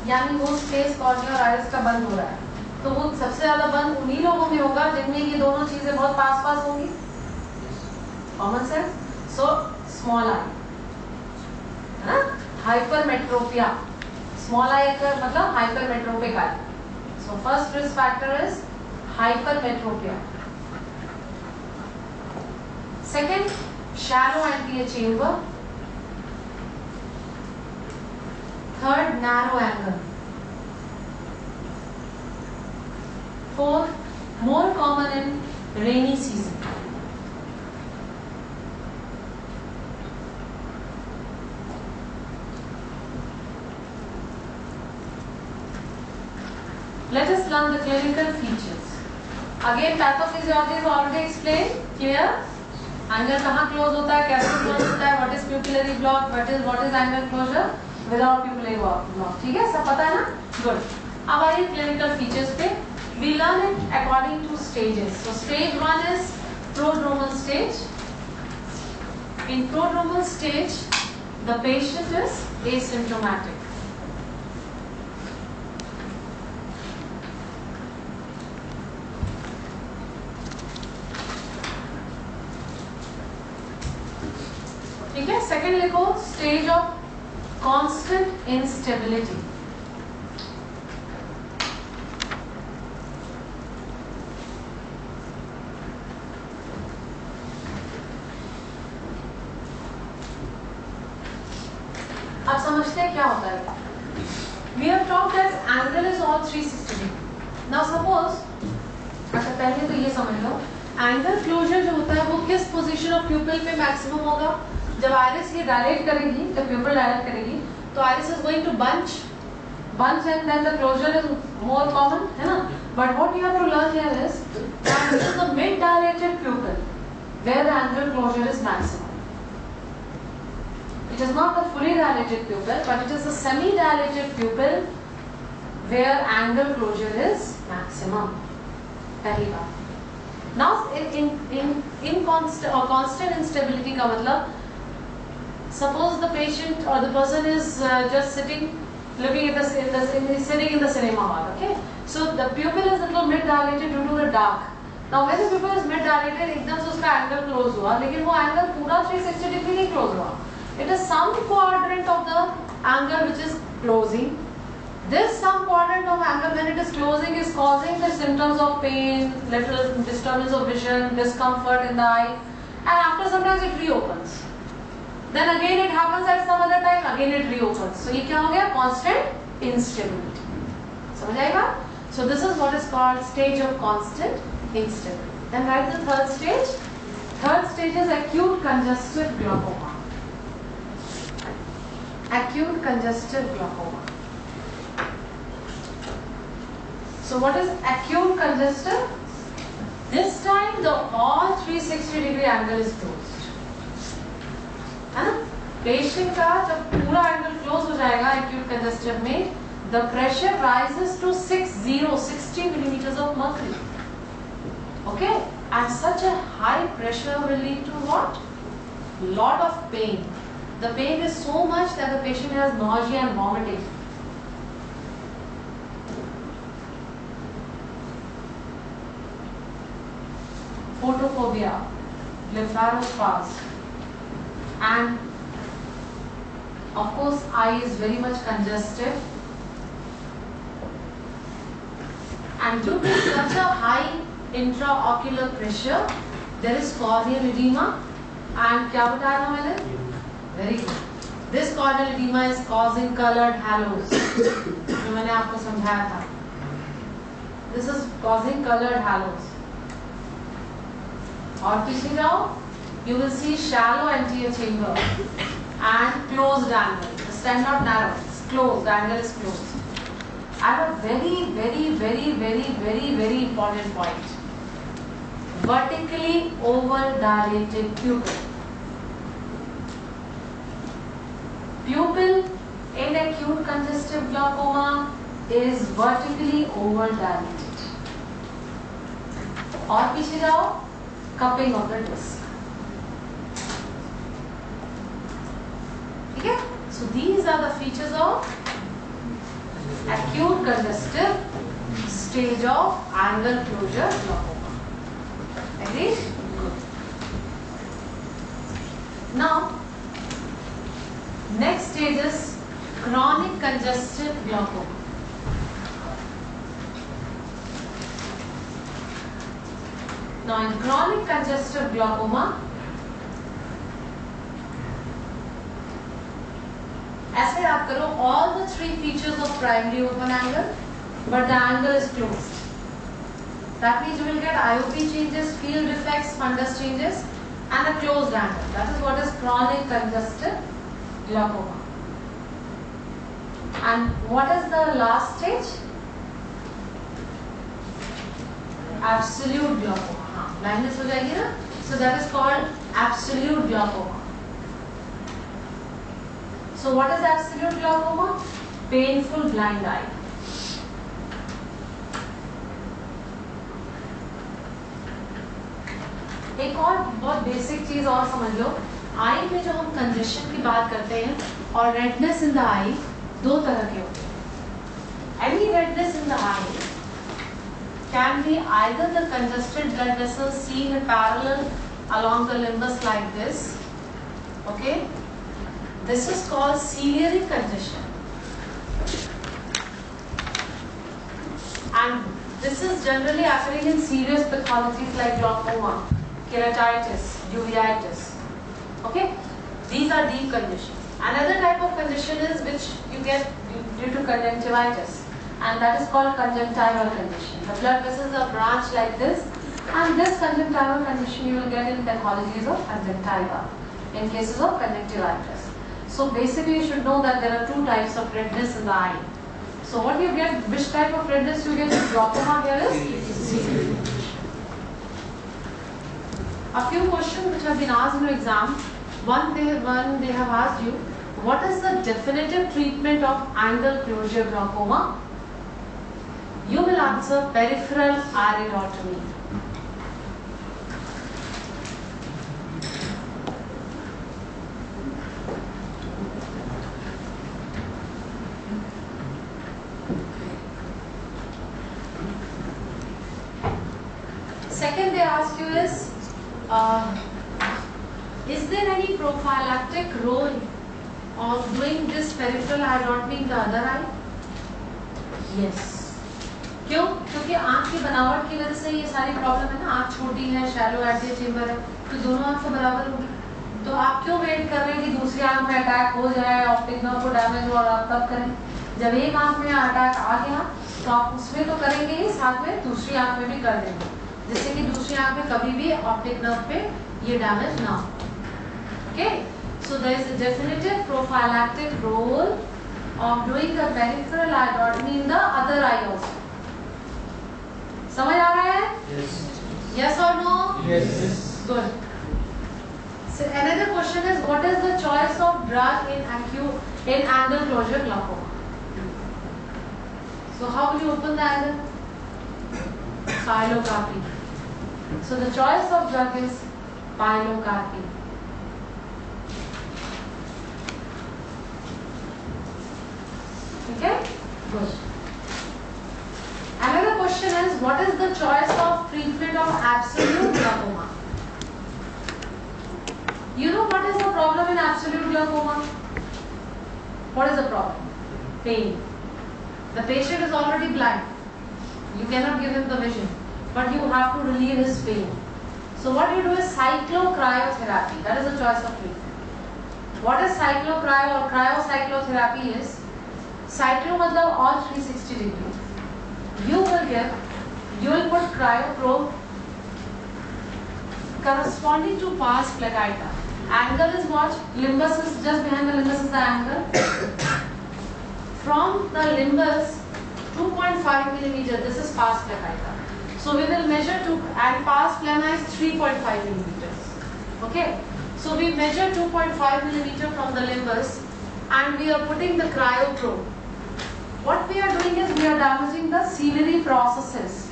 यानी वो space cornea और iris का बंद हो रहा है, तो वो सबसे ज्यादा बंद उन्हीं लोगों में होगा जिनमें ये दोनों चीजें बहुत पास होंगी. Common sense. So small I, है ना, हाइपरमेट्रोपिया. स्मॉल आई का मतलब hypermetropic I. So first risk factor is hypermetropia. Second, shallow anterior chamber. Third, narrow angle. Fourth, more common in rainy season. Let us learn the clinical features. Again, pathophysiology is already explained. Clear? Angle कहाँ close होता है, कैसे close होता है, what is pupillary block, what is angle closure without pupillary block. ठीक है, सब पता है ना? Good. अब आइए clinical features पे. We learn it according to stages. So stage 1 is prodromal stage. In prodromal stage, the patient is asymptomatic. ठीक है. Second लिखो, stage of constant instability. अब समझते हैं क्या होता है. We have talked that angle is all 360 degree. Now suppose, अच्छा पहले तो ये समझ लो, एंगल क्लोजर जो होता है वो किस पोजीशन ऑफ प्यूपिल पे मैक्सिमम होगा? जब आइरिस ये डायलेट करेगी, जब प्यूपिल डायलेट करेगी, तो iris is going to bunch and then the closure is more common, है ना? But what you have to learn here is that this is the mid-dilated pupil where the angular closure is maximum. It is not the fully dilated pupil, but it is the semi-dilated pupil where angular closure is maximum. पहली बात. Now in constant instability का मतलब, suppose the patient or the person is just sitting, looking at sitting in the cinema hall. Okay, so the pupil is a little mid dilated due to the dark. Now when the pupil is mid dilated, एकदम से उसका angle close हुआ, लेकिन वो angle पूरा 360 degree नहीं close हुआ. It is some quadrant of the angle which is closing. This some quadrant of angle when it is closing is causing the symptoms of pain, little disturbance of vision, discomfort in the eye, and after some time it reopens. Then again it happens at some other time, again it reopens. So ये क्या हो गया? Constant instability. समझ आएगा? So this is what is called stage of constant instability. Then write the third stage. Third stage is acute congestive glaucoma. Acute congestive glaucoma. So what is acute congestive? This time the all 360 degree angle is closed. है ना? Patient का जब पूरा angle close हो जाएगा acute congestive में, the pressure rises to 60 millimeters of mercury. Okay, and such a high pressure will lead to what? Lot of pain. The pain is so much that the patient has nausea and vomiting. Photophobia, blepharospasm. And of course eye is very much congested, and due to such a high intraocular pressure there is corneal edema. And क्या बताया था मैंने? Very good. This corneal edema is causing colored halos जो मैंने आपको समझाया था. This is causing colored halos. और पीछे जाओ, you will see shallow anterior chamber and closed angle. The stent not narrow, it's closed, the angle is closed. And a very important point. Vertically over-dilated pupil. Pupil in acute congestive glaucoma is vertically over-dilated. और पीछे जाओ, cupping of the disc. Okay? So these are the features of acute congestive stage of angle closure glaucoma. Agreed? Now, next stage is chronic congestive glaucoma. Now in chronic congestive glaucoma, ऐसे आप करो, all the three features of primary open angle, but the angle is closed. That means you will get IOP changes, field defects, fundus changes, and a closed angle. That is what is chronic congestive glaucoma. And what is the last stage? Absolute glaucoma. हाँ, blindness हो जाएगी ना? So that is called absolute glaucoma. So what is absolute glaucoma? Painful blind eye. एक और बहुत basic चीज और समझ लो, आई में जो हम कंजेशन की बात करते हैं और रेडनेस इन द आई, दो तरह के होते हैं. Any redness in the I can be either the congested blood vessels seen parallel along the limbus like this. Okay, this is called ciliary congestion, and this is generally occurring in serious pathologies like glaucoma, keratitis, uveitis. Okay, these are deep congestion. Another type of congestion is which you get due to conjunctivitis. and that is called conjunctival condition. The blood vessels are branched like this, and this conjunctival condition you will get in pathologies of conjunctiva in cases of conjunctivitis. So basically you should know that there are two types of redness in the eye. So what you get, which type of redness you get in glaucoma here is a few questions which have been asked in your exam. One they have asked you, what is the definitive treatment of angle closure glaucoma? You will answer peripheral iridotomy. Second they ask you is there any prophylactic role of doing this peripheral iridotomy in the other eye? Yes. क्यों? क्योंकि आँख की बनावट की वजह से ये सारी प्रॉब्लम है ना, आँख छोटी है, शैलो एडियल चेम्बर है, तो दोनों आँख तो बराबर होगी. तो आप क्यों वेट कर रहे हैं कि दूसरी आँख में अटैक हो जाए, ऑप्टिक नर्व को डैमेज हो और आप तब करें? जब एक आँख में अटैक आ गया तो आप उसमें तो करेंगे ही, साथ में दूसरी आँख में भी कर देंगे, जिससे कि दूसरी आँख में कभी भी ऑप्टिक नर्व पे ये डैमेज ना हो. Okay, so there is a definitive prophylactic role of doing a peripheral iridotomy in the other eye also. समझ आ रहा है? Yes. Yes or no? Yes. Good. So another question is, what is the choice of drug in angle closure glaucoma? So how will you open the angle? Pilocarpine. So the choice of drug is pilocarpine. Okay? Good. Another question is, what is the choice of treatment of absolute glaucoma? You know what is the problem in absolute glaucoma? What is the problem? Pain. The patient is already blind. You cannot give him the vision, but you have to relieve his pain. So what you do is cyclocryotherapy. That is the choice of treatment. What is cyclocryo or cryocyclotherapy is? Cyclo matlab all 360 degrees. You will put cryoprobe corresponding to pars placaita. Angle is what? Limbus is just behind the limbus is the angle. From the limbus 2.5 millimeter, this is pars placaita. So we will measure and pars plana is 3.5 millimeters. Okay. So we measure 2.5 millimeter from the limbus and we are putting the cryoprobe. What we are doing is we are damaging the ciliary processes,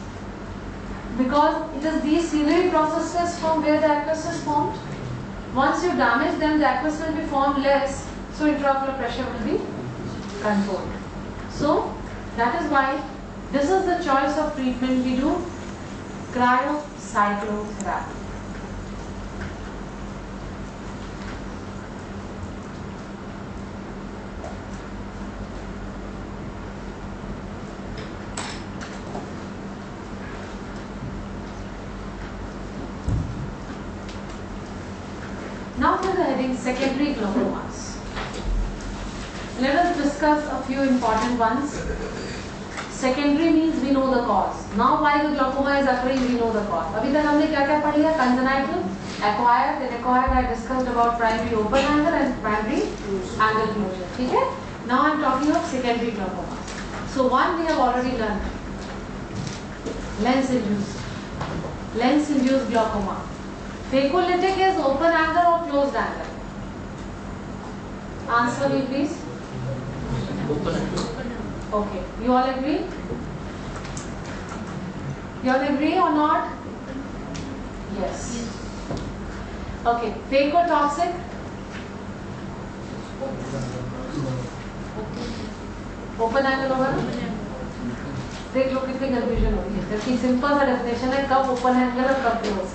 because it is these ciliary processes from where the aqueous is formed. Once you damage them, the aqueous will be formed less, so intraocular pressure will be controlled. So that is why this is the choice of treatment. We do cryocyclotherapy. Now for the heading secondary glaucomas. Let us discuss a few important ones. Secondary means we know the cause. Now why the glaucoma is occurring, we know the cause. अभी तक हमने क्या क्या पढ़ लिया? Congenital, acquired, then acquired I discussed about primary open angle and primary angle closure. ठीक है? Now I am talking of secondary glaucoma. So one we have already learned. Lens induced glaucoma. Phacolytic is open angle or closed angle? Answer me please. Open angle. Okay. You all agree? You all agree or not? Yes. Okay. Phacotoxic? Open angle होगा ना? देख लो कितनी confusion हो रही है. जबकि simple सा definition है कब ओपन एंगल और कब क्लोज.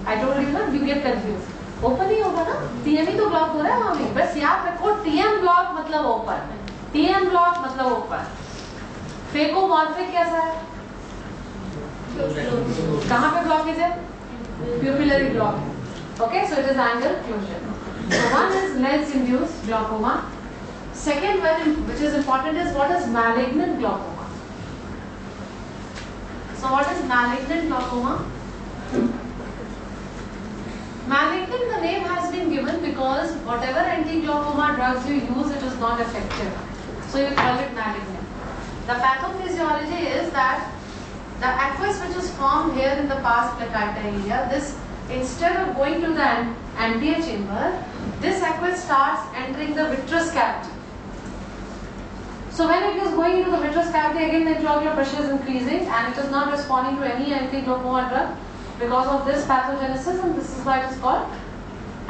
I told you ना, you get confused. ओपन ही होगा ना, TM ही तो ब्लॉक हो रहा है वहाँ भी. बस याद रखो TM ब्लॉक मतलब ओपन, TM ब्लॉक मतलब ओपन. फेकोमॉर्फिक कैसा है? कहाँ पे ब्लॉकेज है? Pupillary block. Okay, so it is angle closure. So one is lens induced glaucoma. Second one, which is important, is what is malignant glaucoma. So what is malignant glaucoma? Malignant, the name has been given because whatever anti-glaucoma drugs you use, it is not effective. So you call it malignant. The pathophysiology is that the aqueous which is formed here in the pars placata area, this instead of going to the anterior chamber, this aqueous starts entering the vitreous cavity. So when it is going into the vitreous cavity, again the intraocular pressure is increasing and it is not responding to any anti-glaucoma drug because of this pathogenesis, and this is why it is called.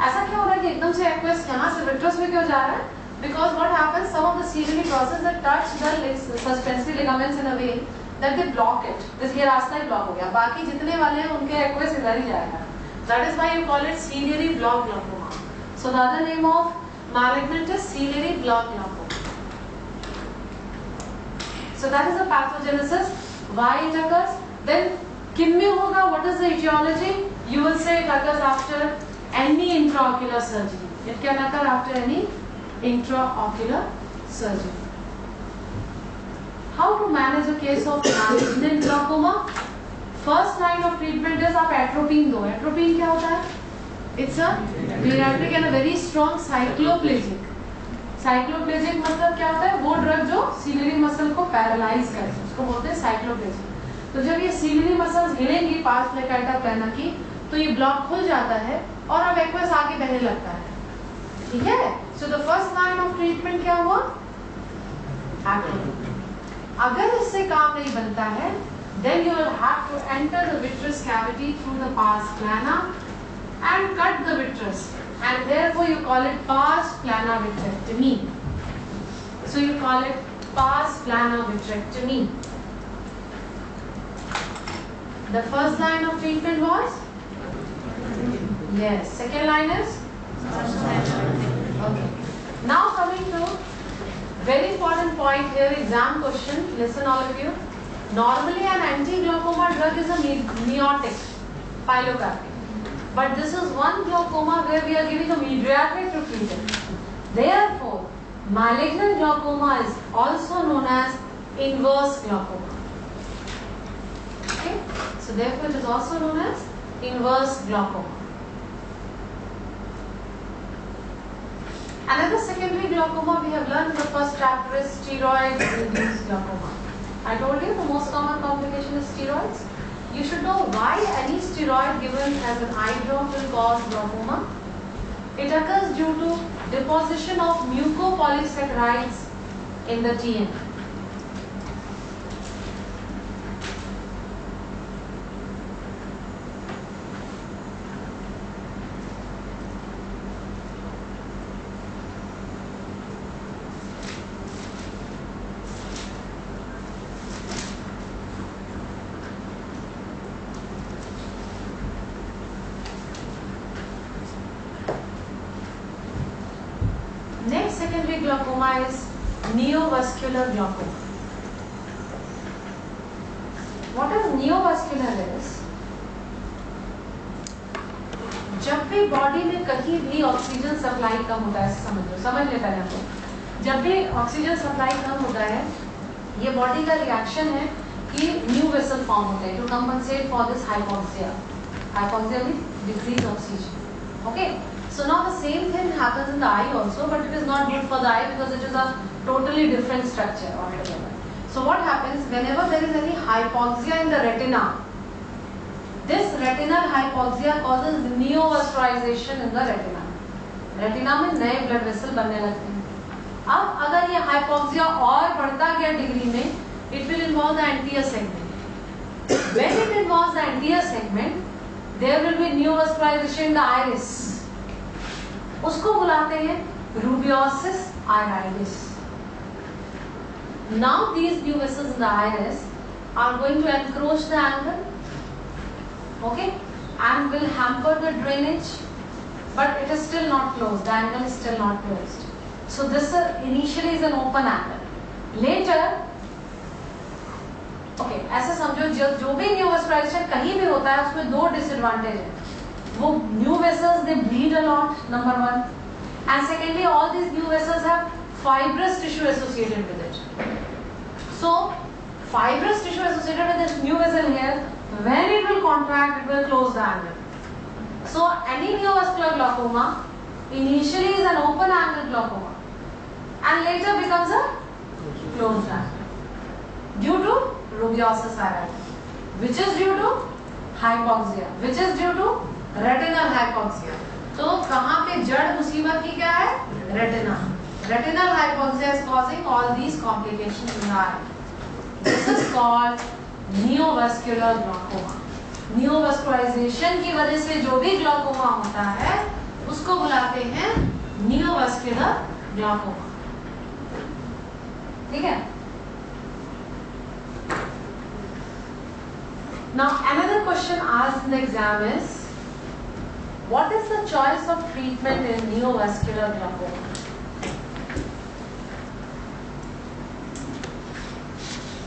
ऐसा क्या हो रहा है कि एकदम से aqueous यहाँ से vitreous में क्यों जा रहा है? Because what happens, some of the ciliary process that touch the suspensory ligaments in a way that they block it. This ये रास्ता ही block हो गया. बाकी जितने वाले हैं उनके aqueous इधर ही जाएगा. That is why you call it ciliary block glaucoma. So the other name of malignant is ciliary block glaucoma. So that is the pathogenesis. Why it occurs? Then किन में होगा? What is the etiology? You will say it occurs after any intraocular surgery. It can occur after any intraocular surgery. How to manage a case of malignant glaucoma? First line of treatment is आप atropine दो. Atropine क्या होता है? It's a geriatric and a very strong cycloplegic. Cycloplegic मतलब क्या होता है? वो ड्रग जो सीलियरी मसल को पैरालाइज करते हैं, उसको बोलते हैं साइक्लोप्लेजिक. तो जब ये सीलियरी मसल्स हिलेंगी पार्स प्लेकाटा प्लाना की, तो ये ब्लॉक खुल जाता है और अब एक्वेस आगे बहने लगता है. ठीक है? So the first line of treatment क्या हुआ? एक्टिव. अगर इससे काम नहीं बनता है, then you will have to enter the vitreous cavity through the pars plana and cut the vitreous, and therefore you call it pars plana vitrectomy. So you call it pars plana vitrectomy. The first line of treatment was? Yes. Second line is? Okay. Now coming to very important point here, exam question. Listen all of you. Normally an anti-glaucoma drug is a miotic, pilocarpine. But this is one glaucoma where we are giving a mediatric to treat it. Therefore, malignant glaucoma is also known as inverse glaucoma. Okay? So therefore it is also known as inverse glaucoma. Another secondary glaucoma we have learned in the first chapter is steroid-induced glaucoma. I told you the most common complication is steroids. You should know why any steroid given as an eye drop will cause glaucoma. It occurs due to deposition of mucopolysaccharides in the TN. Secondary glaucoma is neovascular glaucoma. What is neovascular is? जब भी body में कहीं भी oxygen supply कम होता है, समझ लेता है आपको. जब भी ऑक्सीजन सप्लाई कम होता है, ये बॉडी का रिएक्शन है कि न्यू वेसल फॉर्म होते हैं to compensate for this hypoxia. Hypoxia means decrease oxygen. Okay. So now the same thing happens in the eye also, but it is not good for the eye because it is a totally different structure altogether. So what happens whenever there is any hypoxia in the retina? This retinal hypoxia causes neovascularization in the retina. Retina में नए blood vessel बनने लगते हैं. अब अगर ये hypoxia और बढ़ता गया डिग्री में, it will involve the anterior segment. When it involves the anterior segment, there will be neovascularization in the iris. उसको बुलाते हैं रूबियोसिस iridis. Now these new vessels in the iris are going to encroach the angle, okay, and will hamper the drainage, but it is still not closed. The angle is still not closed. So this initially is an open angle. Later, okay, ऐसा समझो जो भी neovascularization कहीं भी होता है उसमें दो disadvantage है. वो new vessels they bleed a lot, number one, and secondly all these new vessels have fibrous tissue associated with it. So fibrous tissue associated with this new vessel here, when it will contract, it will close the angle. So any neovascular glaucoma initially is an open angle glaucoma and later becomes a closed angle due to rubeosis areata, which is due to hypoxia, which is due to retinal hypoxia. तो कहाँ पे जड़ मुसीबत की क्या है? Retina. Retinal hypoxia is causing all these complications in the eye. This is called neovascular glaucoma. Neovascularization की वजह से जो भी glaucoma होता है उसको बुलाते हैं neovascular glaucoma. ठीक है? Now another question asked in the exam is, what is the choice of treatment in neovascular glaucoma?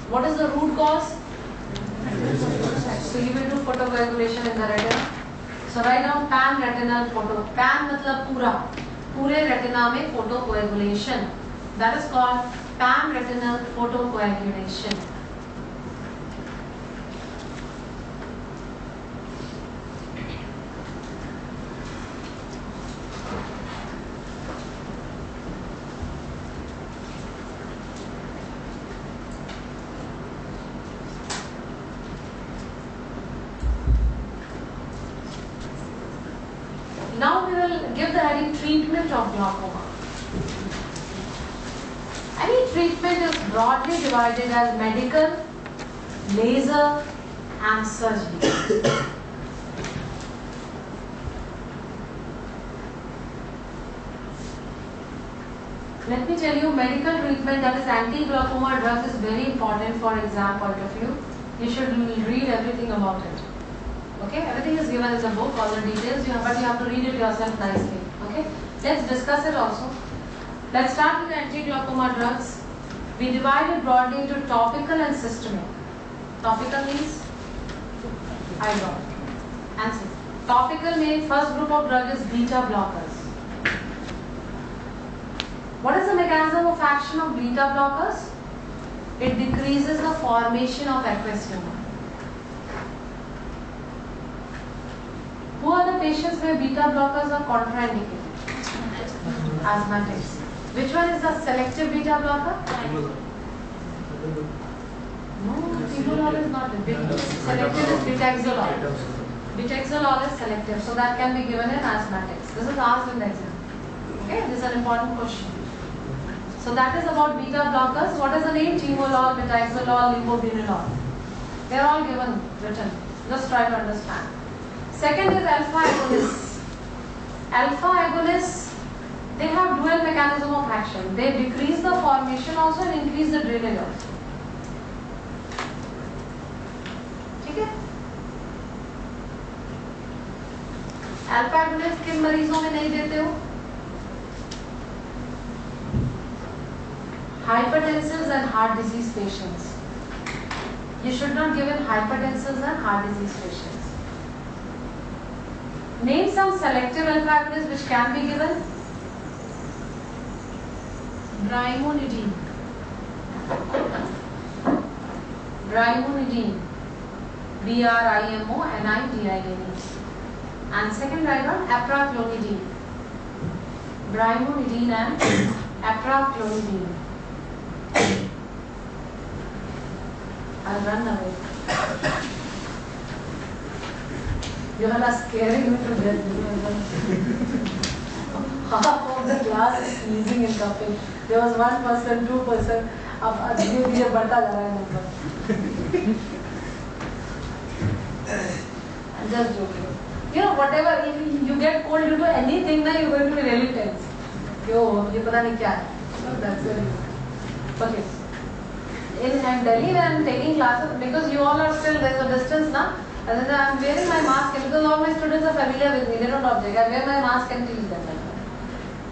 What is the root cause? So you will do photocoagulation in the retina. So write down pan-retinal photo. Pan मतलब पूरा, पूरे retina में photocoagulation. That is called pan-retinal photocoagulation. Now we will give the heading treatment of glaucoma. Any treatment is broadly divided as medical, laser and surgery. Let me tell you, medical treatment, that is anti-glaucoma drugs, is very important for exam point of view. You should read everything about it. Okay, everything is given in the book, all the details, but you have to read it yourself nicely. Okay, let's discuss it also. Let's start with the anti-glaucoma drugs. We divide it broadly into topical and systemic. Topical means eye drop. Answer. Topical means first group of drug is beta blockers. What is the mechanism of action of beta blockers? It decreases the formation of aqueous humor. Who are the patients where beta blockers are contraindicated? Asthmatics. Which one is the selective beta blocker? No, timolol is not the selective is betaxolol. Betaxolol is selective, so that can be given in asthmatics. This is asked in the exam. Okay, this is an important question. So that is about beta blockers. What is the name? Timolol, betaxolol, lipobunolol. They are all given, written. Just try to understand. Second is alpha agonists. Alpha agonists, they have dual mechanism of action. They decrease the formation also and increase the drainage also. ठीक है? Alpha agonists किन मरीजों में नहीं देते हो? Hypertensives and heart disease patients. You should not give in hypertensives and heart disease patients. Name some selective alpha agonists which can be given. Brimonidine. Brimonidine. Brimonidine. And second item, apraclonidine. Brimonidine and apraclonidine. I'll run away. You are not scaring me to death. Half of the class is sneezing and coughing. There was 1%, 2%. अब धीरे-धीरे बढ़ता जा रहा है number. I'm just joking. You know, whatever, if you get cold due to anything, now you're going to be really tense. क्यों? मुझे पता नहीं क्या है. That's very good. Okay. In Delhi, when I'm taking classes, because you all are still, there's a distance now. And then I'm wearing my mask because all my students are familiar with me. They don't object. I wear my mask and teach them.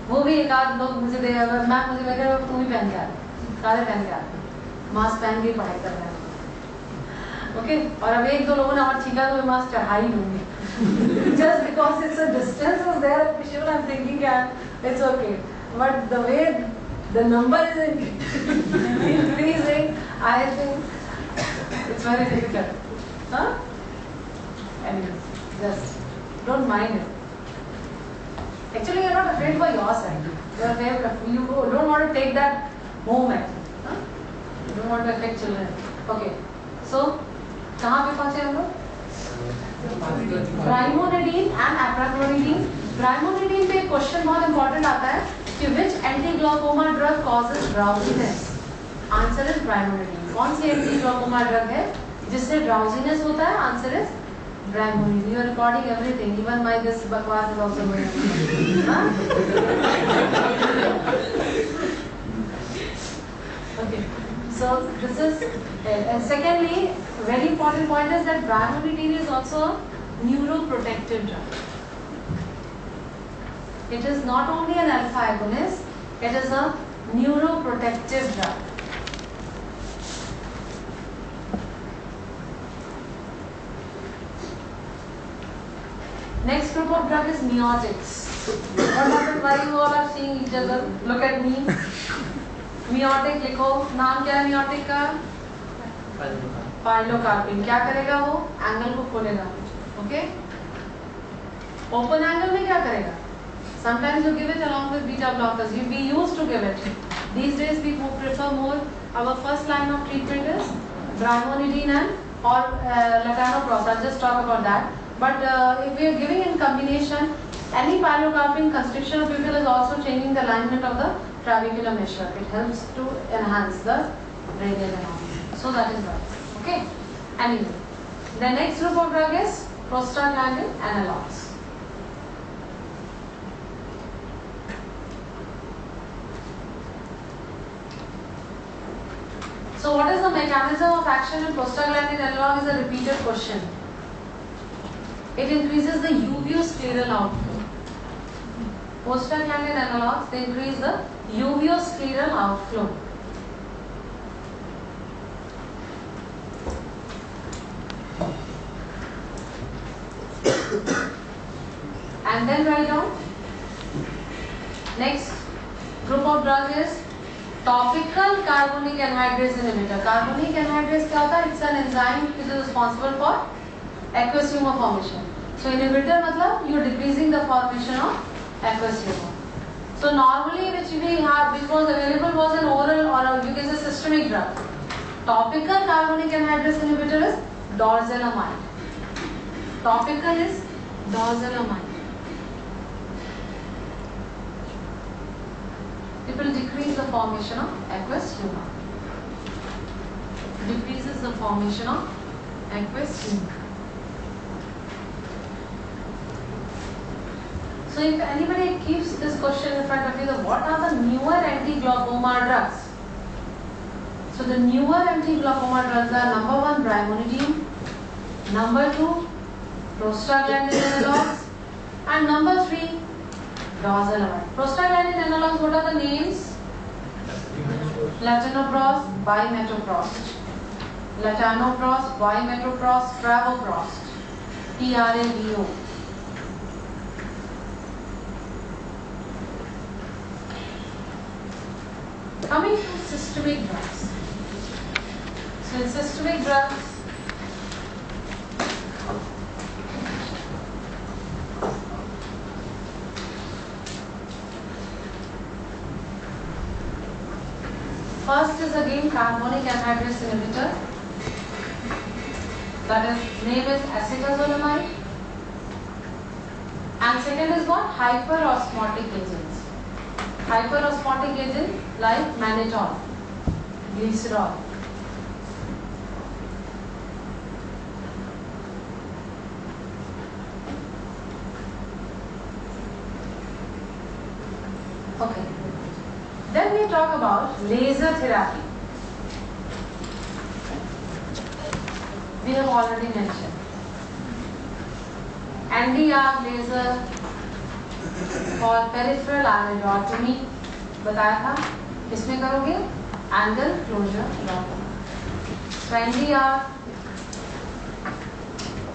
वो भी एक आध लोग मुझे दे ma'am मुझे लगे तुम ही पहन के आ सारे पहन के आते मास्क पहन के पढ़ाई कर रहे हैं ओके और अब एक दो लोगों ने हमारा छींका तो मैं मास्क चढ़ा ही लूंगी just because it's a distance was there at Vishal I'm thinking it's okay but the way the number is increasing I think It's very difficult. Huh? Anyway, just don't mind it. Actually, you're not afraid for yourself. You're afraid, you don't want to take that moment. Huh? You don't want to affect children. Okay. So, कहाँ पे पहुँचे हम लोग? Brimonidine and aprachloride. Brimonidine पे question बहुत important आता है कि which anti-glaucoma drug causes drowsiness? Answer is brimonidine. कौन सी anti-glaucoma drug है जिससे drowsiness होता है? Answer is brimonidine. You are recording everything. Even my this bakwas is also going. Huh? Okay. So this is and secondly, very important point is that brimonidine is also a neuroprotective drug. It is not only an alpha agonist, it is a neuroprotective drug. Next group of drug is miotics. What happened? Why you all are seeing each other? Look at me. Miotic लिखो. नाम क्या है miotic का? Pilocarpine. क्या करेगा वो? Angle को खोलेगा. Okay? Open angle में क्या करेगा? Sometimes you give it along with beta blockers. We used to give it. These days we prefer more. Our first line of treatment is brimonidine and or latanoprost. I'll just talk about that. But if we are giving in combination, any pilocarpine constriction of pupil is also changing the alignment of the trabecular meshwork. It helps to enhance the radial anatomy. So that is right. Okay. Anyway, the next group of drug is prostaglandin analogs. So what is the mechanism of action in prostaglandin analog is a repeated question. It increases the uveoscleral outflow. Prostaglandin analogs, they increase the uveoscleral outflow. And then write down. Next group of drug is topical carbonic anhydrase inhibitor. Carbonic anhydrase क्या होता है? It's an enzyme which is responsible for aqueous humor formation. So inhibitor मतलब you're decreasing the formation of aqueous humor. So normally which we have, which was available was an oral or you can say systemic drug. Topical carbonic anhydrase inhibitor is dorzolamide. Topical is dorzolamide. It will decrease the formation of aqueous humor. Decreases the formation of aqueous humor. So if anybody keeps this question in front of you, what are the newer anti-glaucoma drugs? So the newer anti-glaucoma drugs are number 1 brimonidine, number 2 prostaglandin analogs, and number 3 dorzolamide. Prostaglandin analogs, what are the names? Latanoprost, bimetoprost, latanoprost, bimetoprost, travoprost, TRAVO. Coming to systemic drugs. So in systemic drugs, first is again carbonic anhydrase inhibitor. That is, name is acetazolamide. And second is what? Hyperosmotic agents. Hyperosmotic agent like mannitol, glycerol. Okay. Then we talk about laser therapy. We have already mentioned. NDR laser for peripheral iridotomy बताया था. इसमें करोगे angle closure glaucoma. So NDR,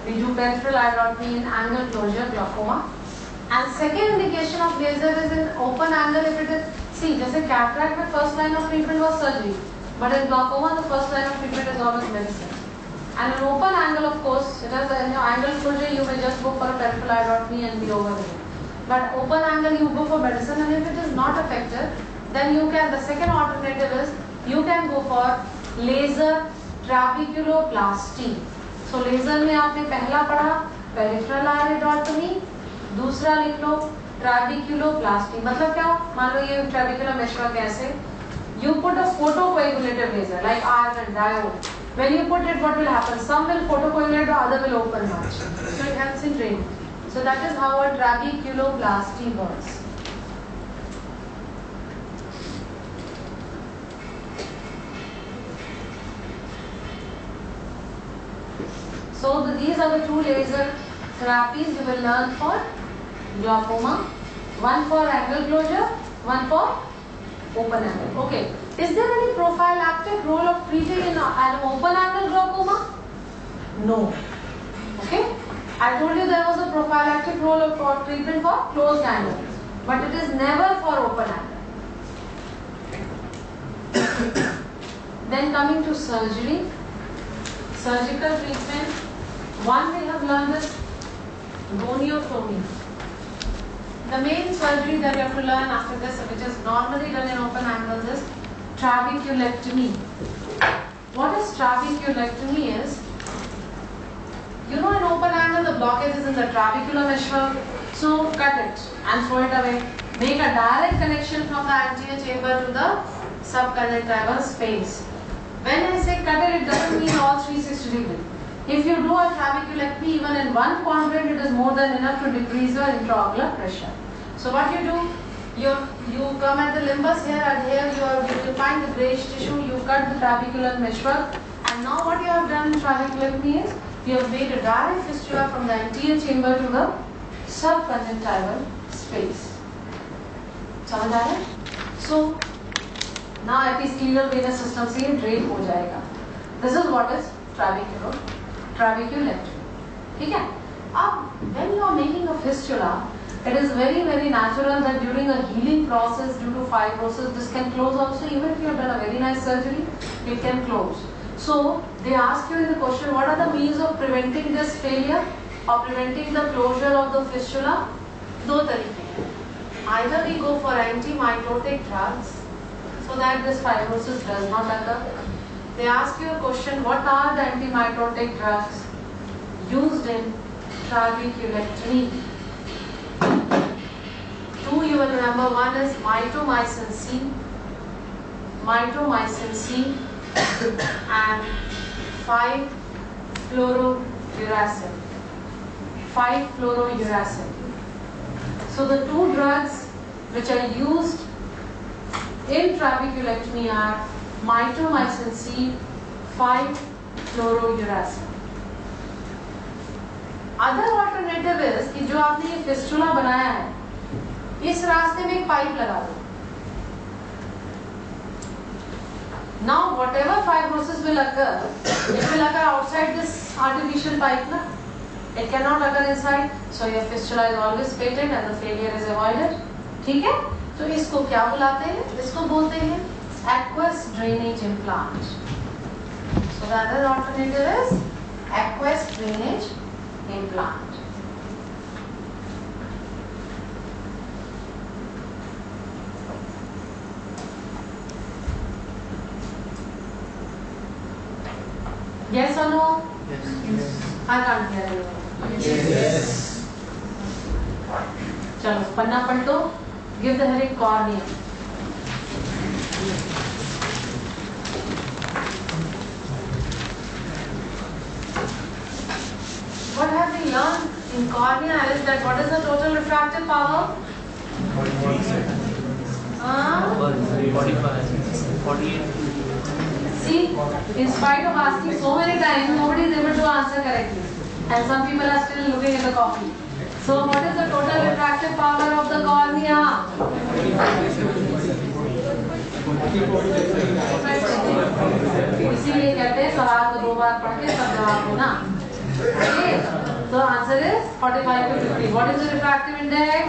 we do peripheral iridotomy in angle closure glaucoma. And second indication of laser is in open angle if it is, see, जैसे cataract में first line of treatment was surgery, but in glaucoma the first line of treatment is always medicine. And an open angle, of course, it has an angle closure. You may just go for a peripheral eye.me and be over there. But open angle, you go for medicine, and if it is not affected, then you can. The second alternative is you can go for laser trabeculoplasty. So laser में आपने पहला पढ़ा peripheral eye.me, दूसरा लिख लो trabeculoplasty. मतलब क्या? मान लो ये trabecular meshwork ऐसे. You put a photocoagulative laser like argon, diode. When you put it, what will happen? Some will photocoagulate, the other will open much. So it helps in training. So that is how a trabeculoplasty works. So these are the two laser therapies you will learn for glaucoma. One for angle closure, one for open angle. Okay. Is there any prophylactic role of treating in an open angle glaucoma? No. Okay. I told you there was a prophylactic role of treatment for closed angle, but it is never for open angle. Then coming to surgery, surgical treatment. One we have learned is goniotomy. The main surgery that you have to learn after this, which is normally done in open angles, is trabeculectomy. What is trabeculectomy is, you know in open angle the blockage is in the trabecular meshwork, so cut it and throw it away. Make a direct connection from the anterior chamber to the subconjunctival space. When I say cut it, it doesn't mean all 360 degrees. If you do a trabeculectomy even in one quadrant, it is more than enough to decrease your intraocular pressure. So what you do, you come at the limbus here, and here you will find the greyish tissue, you cut the trabecular meshwork, and now what you have done in trabeculectomy is, you have made a direct fistula from the anterior chamber to the subconjunctival space. समझ आया? So now episcleral venous system से drain हो जाएगा. This is what is trabeculectomy. ठीक है? अब when you are making a fistula, it is very natural that during a healing process due to fibrosis, this can close also. Even if you have done a very nice surgery, it can close. So they ask you in the question, what are the means of preventing this failure or preventing the closure of the fistula? दो तरीके हैं. Either we go for anti-mitotic drugs so that this fibrosis does not occur. They ask you a question, what are the anti-mitotic drugs used in trabeculectomy? Two you will remember. One is mitomycin C, and 5-fluorouracil. So the two drugs which are used in trabeculectomy are mitomycin C, 5-fluorouracil. Other alternative is कि जो आपने ये fistula बनाया है, इस रास्ते में एक पाइप लगा दो. Now whatever fibrosis will occur, it will occur outside this artificial pipe, na? It cannot occur inside, so your fistula is always patent and the failure is avoided. ठीक है? तो इसको क्या बुलाते हैं? इसको बोलते हैं aqueous drainage implant. So the other alternative is aqueous drainage implant. Yes or no? Yes. I can't hear you. Yes. चलो पन्ना पलटो. Give the headache cornea. What have we learned in cornea is that what is the total refractive power? 48. See, in spite of asking so many times, nobody is able to answer correctly. And some people are still looking at the copy. So what is the total refractive power of the cornea? इसीलिए कहते हैं सवाल को दो बार पढ़ के सब जवाब हो ना. Okay, so answer is 45 to 50. What is the refractive index?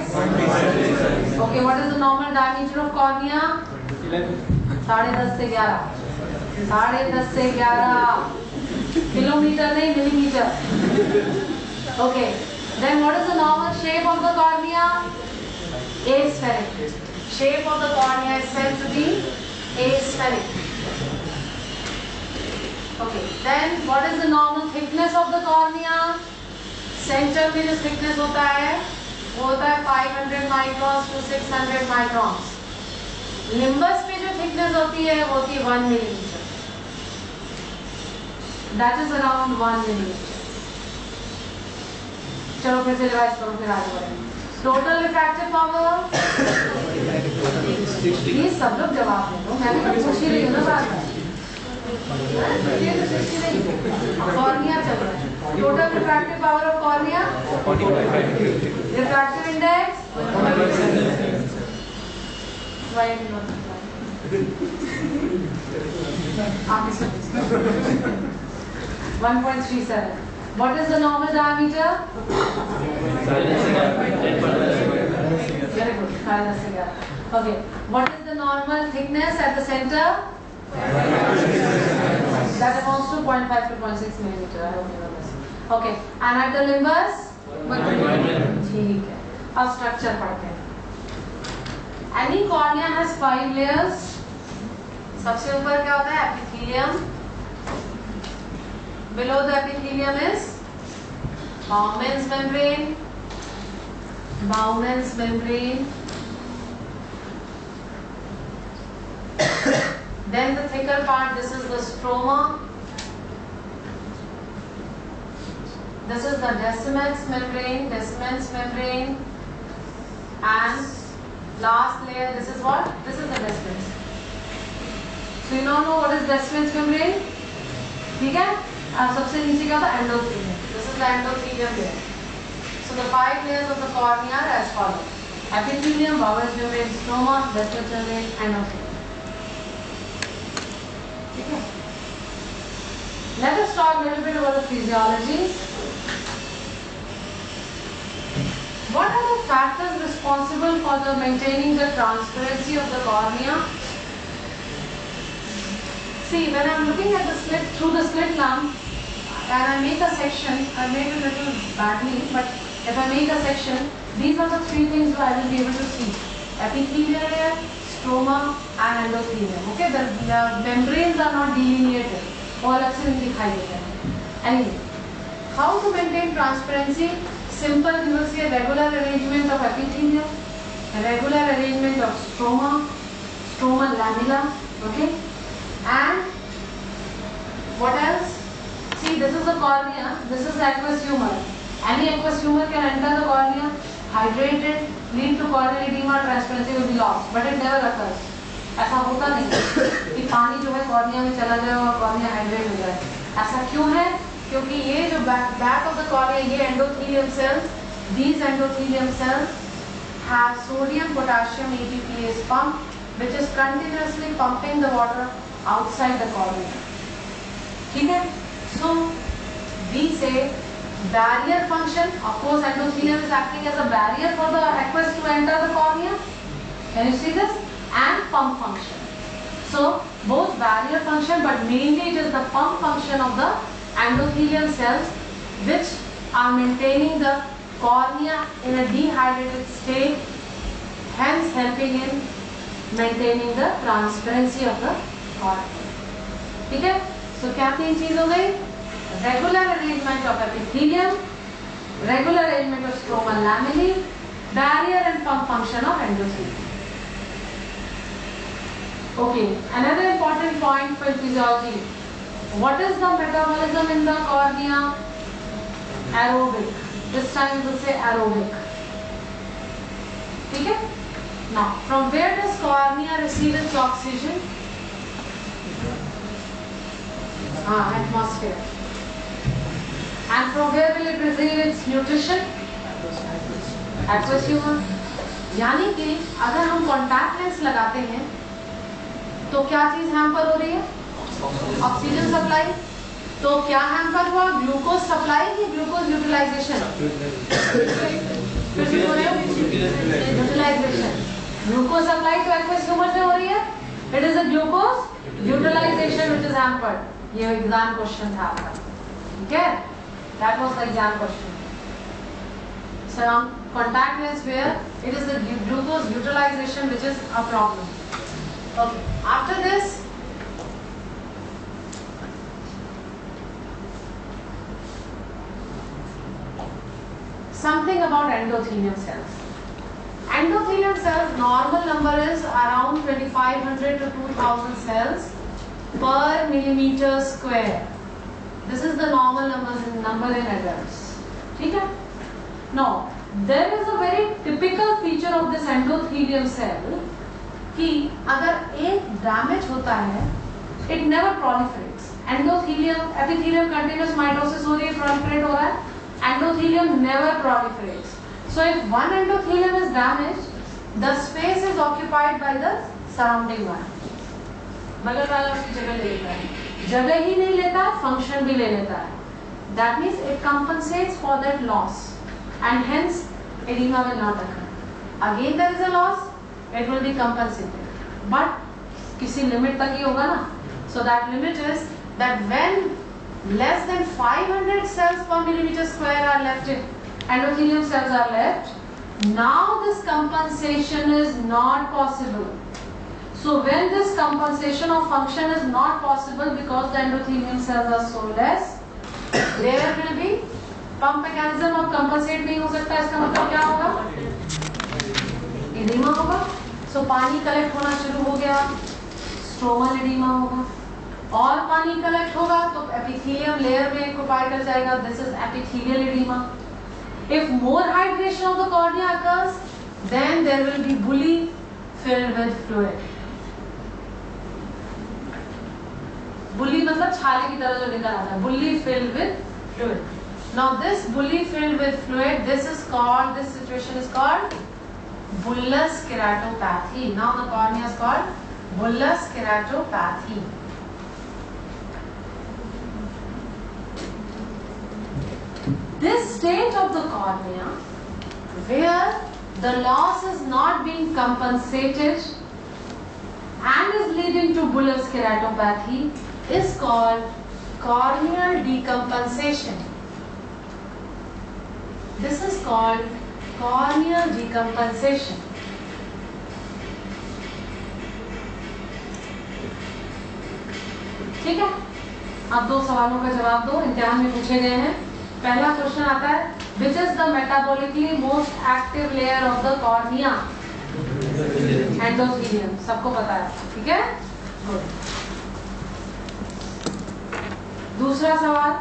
Okay, what is the normal diameter of cornea? 10.5 से 11. 10.5 से 11. किलोमीटर नहीं, millimetre. Okay. Then what is the normal shape of the cornea? Aspheric. Shape of the cornea is said to be aspheric. Okay. Then what is the normal thickness of the cornea? Center में जो thickness होता है वो होता है 500 microns to 600 microns. Limbus पे जो thickness होती है वो होती है 1 millimeter. That is around 1 millimeter. चलो फिर से रिवाइज करो, फिर आगे बढ़ेंगे. Total refractive power. ये सब लोग जवाब दे दो, मैं भी तो पूछ ही रही हूँ ना बार बार. कॉर्निया चल रहा है. Total refractive power of cornea. Refractive index. Why not? 1.37. What is the normal diameter? Very good. Okay. What is the normal thickness at the center? That amounts to 0.5 to 0.6 millimeter. I hope you know this. Okay. And at the limbus? ठीक है. अब structure पढ़ते हैं. Any cornea has 5 layers. सबसे ऊपर क्या होता है? Epithelium. Below the epithelium is Bowman's membrane. Bowman's membrane. Then the thicker part, this is the stroma. This is the Descemet's membrane. Descemet's membrane. And last layer, this is what? This is the Descemet's. So you now know what is Descemet's membrane? ठीक है? सबसे नीचे क्या होता है? Endothelium. This is the endothelium layer. So the 5 layers of the cornea are as follows: epithelium, Bowman's membrane, stroma, Descemet's membrane, endothelium. ठीक है? Let us talk a little bit about the physiology. What are the factors responsible for the maintaining the transparency of the cornea? See, when I am looking at the slit through the slit lamp and I make a section, I made it a little badly, but if I make a section, these are the 3 things that I will be able to see: epithelial layer, stroma, and endothelium. Okay, the membranes are not delineated. और अलग से नहीं दिखाई देते हैं. Anyway, how to maintain transparency? Simple. You will see a regular arrangement of epithelium, a regular arrangement of stroma, stromal lamella. Okay, and what else? See, this is the cornea. This is the aqueous humor. Any aqueous humor can enter the cornea, hydrated, lead to corneal edema, transparency will be lost, but it never occurs. ऐसा होता नहीं कि पानी जो है cornea में चला जाए और कॉर्निया हाइड्रेट हो जाए. ऐसा क्यों है? क्योंकि ये जो बैक ऑफ द कॉर्निया, ये endothelium cells, these endothelium cells have sodium potassium ATPase pump which is continuously pumping the water outside the cornea. ठीक है? So we say barrier function. Of course, endothelium is acting as a barrier for the aqueous to enter the cornea. Can you see this? And pump function. So both barrier function, but mainly it is the pump function of the endothelium cells which are maintaining the cornea in a dehydrated state, hence helping in maintaining the transparency of the cornea. ठीक है? So क्या 3 चीज हो गई? Regular arrangement of epithelium, regular arrangement of stromal lamellae, barrier and pump function of endothelium. Okay, another important point for physiology. What is the metabolism in the cornea? Aerobic. This time we will say aerobic. ठीक है? Now, from where does cornea receive its oxygen? Atmosphere. And from where will it receive its nutrition? Aqueous humor. यानी कि अगर हम contact lens लगाते हैं तो क्या चीज हैम्पर हो रही है? Oxygen supply. तो क्या हैम्पर हुआ? ग्लूकोज सप्लाई की glucose utilization. Utilization. Glucose supply तो एक्वस ह्यूमर में हो रही है. It is a glucose utilization which is hampered. ये एग्जाम क्वेश्चन था आपका. ठीक है? That was the exam question. So contact lens where it is the glucose utilization which is a problem. Okay. After this, something about endothelium cells. Endothelium cells normal number is around 2500 to 2000 cells per millimeter square. This is the normal number in adults. ठीक है? Now there is a very typical feature of this endothelium cell कि अगर एक damage होता है, it never proliferates. Endothelium, epithelium continuous mitosis हो रही है, proliferate हो रहा है. Endothelium never proliferates. So if one endothelium is damaged, the space is occupied by the surrounding one. बगल वाला उसकी जगह ले लेता है. जगह ही नहीं लेता, function भी ले लेता है. That means it compensates for that loss, and hence edema will not occur. Again there is a loss, it will be compensated. But किसी limit तक ही होगा ना. So that limit is that when less than 500 cells per millimeter square are left in endothelium cells are left, now this compensation is not possible. So when this compensation of function is not possible because the endothelium cells are so less, there will be pump mechanism of compensate नहीं हो सकता. इसका मतलब क्या होगा? edema होगा. So पानी collect होना शुरू हो गया, स्ट्रोमल edema होगा. और पानी कलेक्ट होगा तो epithelium layer में occupied कर जाएगा. This is epithelial edema. If more hydration of the cornea occurs, then there will be bully filled with fluid. बुल्ली मतलब छाले की तरह जो निकल आता है. बुल्ली filled with fluid. Now this bully filled with fluid, this situation is called bullous keratopathy. Now the cornea is called bullous keratopathy. This state of the cornea where the loss is not being compensated and is leading to bullous keratopathy is called corneal decompensation. This is called corneal decompensation. ठीक है? अब दो सवालों का जवाब दो, इम्तिहान में पूछे गए हैं. पहला क्वेश्चन आता है, which is the metabolically most active layer of the cornea? Endothelium. सबको पता है, ठीक है? दूसरा सवाल,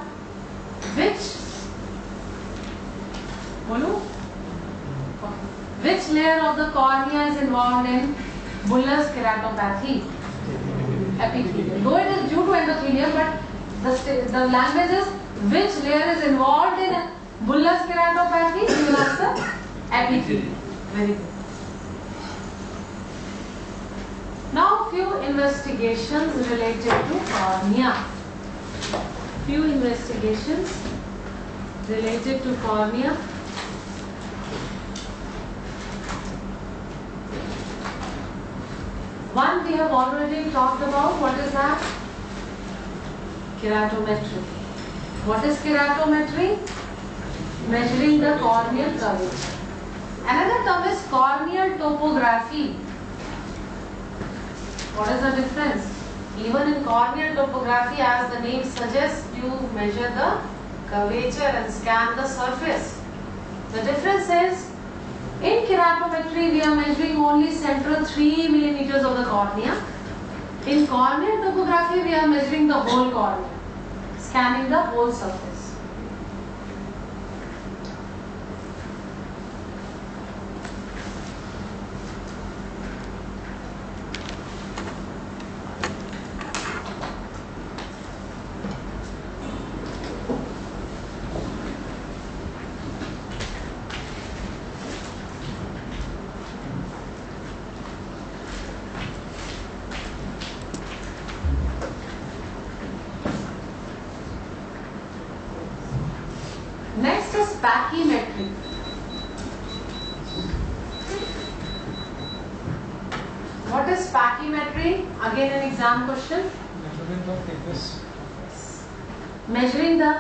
which layer of the cornea is involved in bullous keratopathy? Epithelium. Though it is due to endothelium, but the language is which layer is involved in bullous keratopathy? You will answer epithelium. Very good. Now few investigations related to cornea. Few investigations related to cornea. One we have already talked about. What is that? Keratometry. What is keratometry? Measuring the corneal curvature. Another term is corneal topography. What is the difference? Even in corneal topography, as the name suggests, you measure the curvature and scan the surface. The difference is, in keratometry, we are measuring only central 3 millimeters of the cornea. In corneal topography, we are measuring the whole cornea, scanning the whole surface. Pachymetry. What is pachymetry? Again an exam question. Measurement of thickness. Measuring the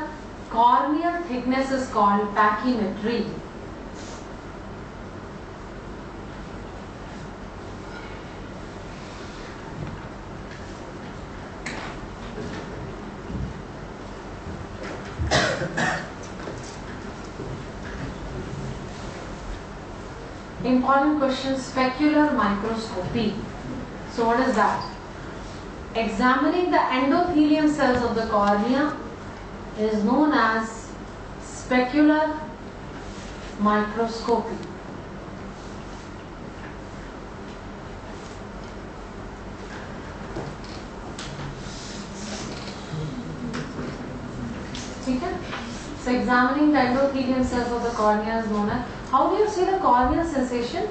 corneal thickness is called pachymetry. Important question, specular microscopy. So what is that? Examining the endothelium cells of the cornea is known as specular microscopy. Okay? So examining the endothelium cells of the cornea is known as, how do you see the corneal sensation?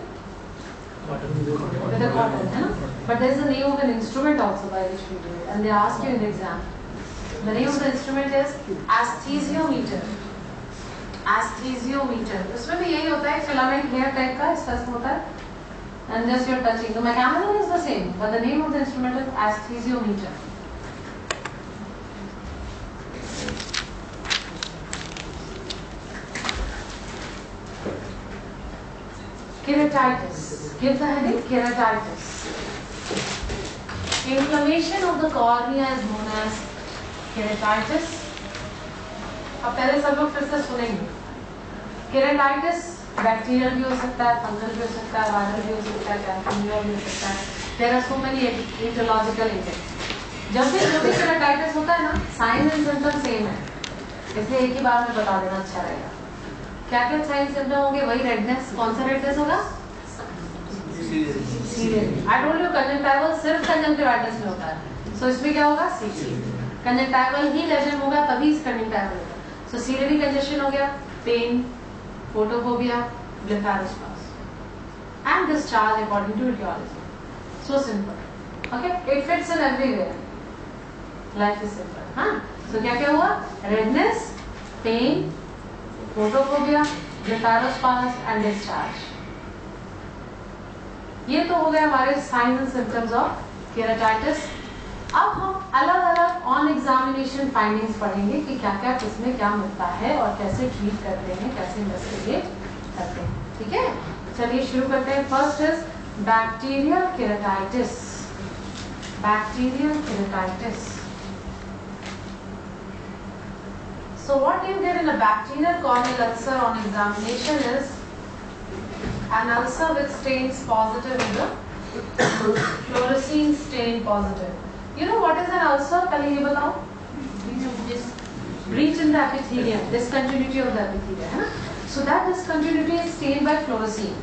With a cotton, है ना? But there is a name of an instrument also by which we do it, and they ask you in the exam. The name of the instrument is aesthesiometer. Aesthesiometer. उसमें भी यही होता है, filament hair type का इसका होता है, and just you're touching. The mechanism is the same, but the name of the instrument is aesthesiometer. Keratitis. Give the heading, keratitis. Inflammation of the cornea is known as keratitis. अब पहले सब लोग फिर से सुनेंगे. Keratitis बैक्टीरियल भी हो सकता है, फंगल भी हो सकता है, वायरल भी हो सकता है, कैल्शियम भी हो सकता है. There are so many etiological effects. जब भी जो भी keratitis होता है ना, साइन एंड सिम्टम सेम है. इसलिए एक ही बार में बता देना अच्छा रहेगा. क्या क्या साइन सिम्टम होंगे? वही रेडनेस. कौन सा रेडनेस होगा? Serial. I told you conjunctival सिर्फ कंजंक्टिवाइटिस में होता है. सो इसमें क्या होगा? सीरियल. कंजंक्टिवल ही लेजन होगा तभी इस कंजंक्टिवल होगा. सो सीरियली कंजेशन हो गया, pain, photophobia, blepharospasm and discharge according to etiology. So simple. Okay, it fits in everywhere. Life is simple. हाँ. So क्या क्या हुआ? Redness, pain, photophobia, blepharospasm and discharge. ये तो हो गए हमारे signs and symptoms of keratitis. अब हम अलग अलग ऑन एग्जामिनेशन फाइंडिंग्स पढ़ेंगे कि क्या क्या किसमें क्या मिलता है और कैसे ट्रीट करते हैं, कैसे इन्वेस्टिगेट करते हैं. ठीक है, चलिए शुरू करते हैं. First is bacterial keratitis. Bacterial keratitis. So what you get in a bacterial corneal ulcer on examination is an ulcer with stains positive in the fluorescein stain positive. You know what is an ulcer? पहले ये बताओ. Breach in the epithelium, discontinuity of the epithelium, है ना? So that discontinuity is stained by fluorescein.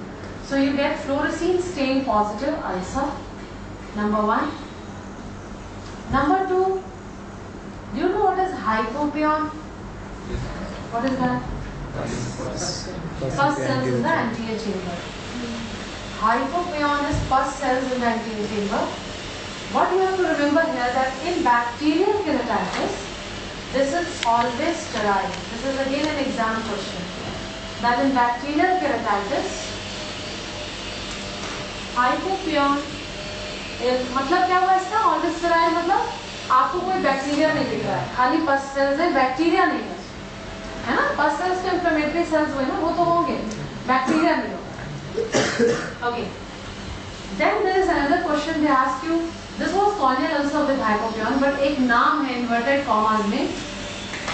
So you get fluorescein stain positive ulcer. Number one. Number two. Do you know what is hypopion? What is that? Pus cells in the anterior chamber. Hypopion is pus cells in the anterior chamber. What you have to remember here that in bacterial keratitis, this is always sterile. This is again an exam question. That in bacterial keratitis, hypopion मतलब क्या हुआ इसका? always sterile मतलब आपको कोई bacteria नहीं दिख रहा है, खाली पस सेल्स है, बैक्टीरिया नहीं है ना? पस सेल्स तो इंफ्लेमेटरी सेल्स हुए ना, वो तो होंगे, बैक्टीरिया नहीं होगा. Okay, then there is another question they ask you. This was corneal ulcer with hypopyon, but एक नाम है इन्वर्टेड कॉमास में.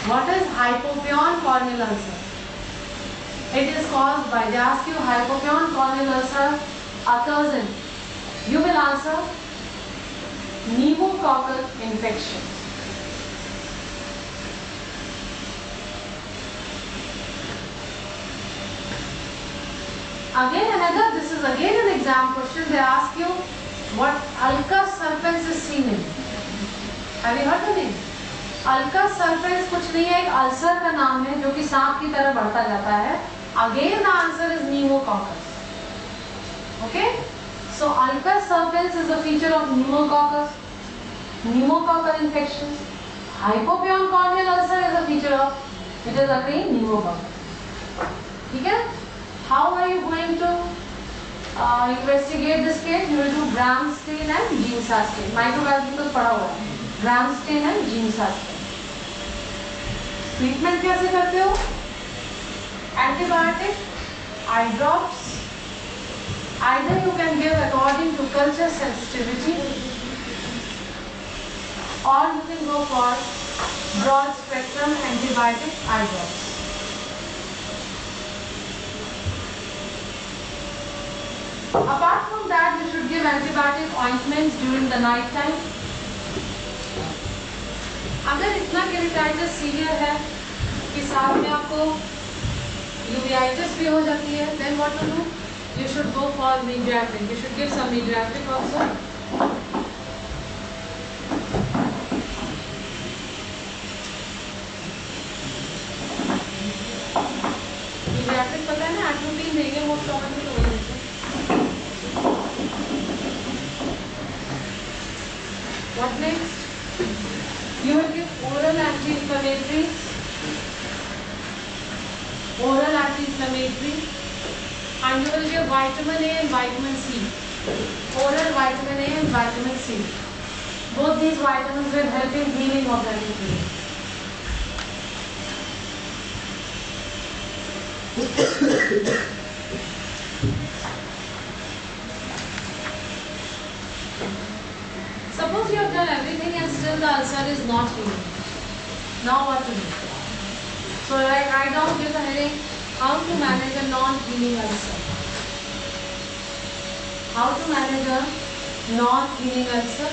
What is hypopyon corneal ulcer? It is caused by, they ask you hypopyon corneal ulcer occurs in, you will answer pneumococcal infection. Again another, this is again an exam question. They ask you what ulcus serpens is seen in. Have you heard the name? Ulcus serpens कुछ नहीं है, एक ulcer का नाम है जो कि सांप की तरह बढ़ता जाता है. Again the answer is pneumococcus. Okay? So ulcus serpens is a feature of pneumococcus. Pneumococcal infection. Hypopion corneal ulcer is a feature of, it is occurring pneumococcus. ठीक है? How are you going to investigate this case? You will do Gram stain and Giemsa stain. Microbiology तो पढ़ा हुआ है. Gram stain and Giemsa stain. Treatment कैसे करते हो? Antibiotic, eye drops, either you can give according to culture sensitivity or you can go for broad spectrum antibiotic eye drops. Apart from that, you should give antibiotic ointments during the night time. अगर इतना केराटिटिस severe है कि साथ में आपको uveitis भी हो जाती है, then what to do? You should go for mediatric. You should give some mediatric also. Mediatric पता है ना, atropine देंगे most commonly तो वही देते हैं. What next? You will give oral anti-inflammatories. Oral anti-inflammatory. And you will give vitamin A and vitamin C. Oral vitamin A and vitamin C. Both these vitamins will help in healing of the injury. Suppose you have done everything and still the ulcer is not healing. Now what to do? So write down, give the heading, how to manage a non-healing ulcer. How to manage a non-healing ulcer?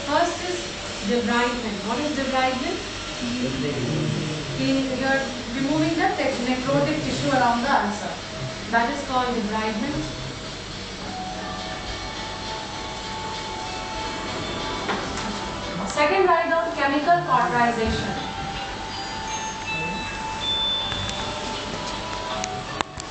First is debridement. What is debridement? You are removing the necrotic tissue around the ulcer. That is called debridement. Second, write down chemical cauterization.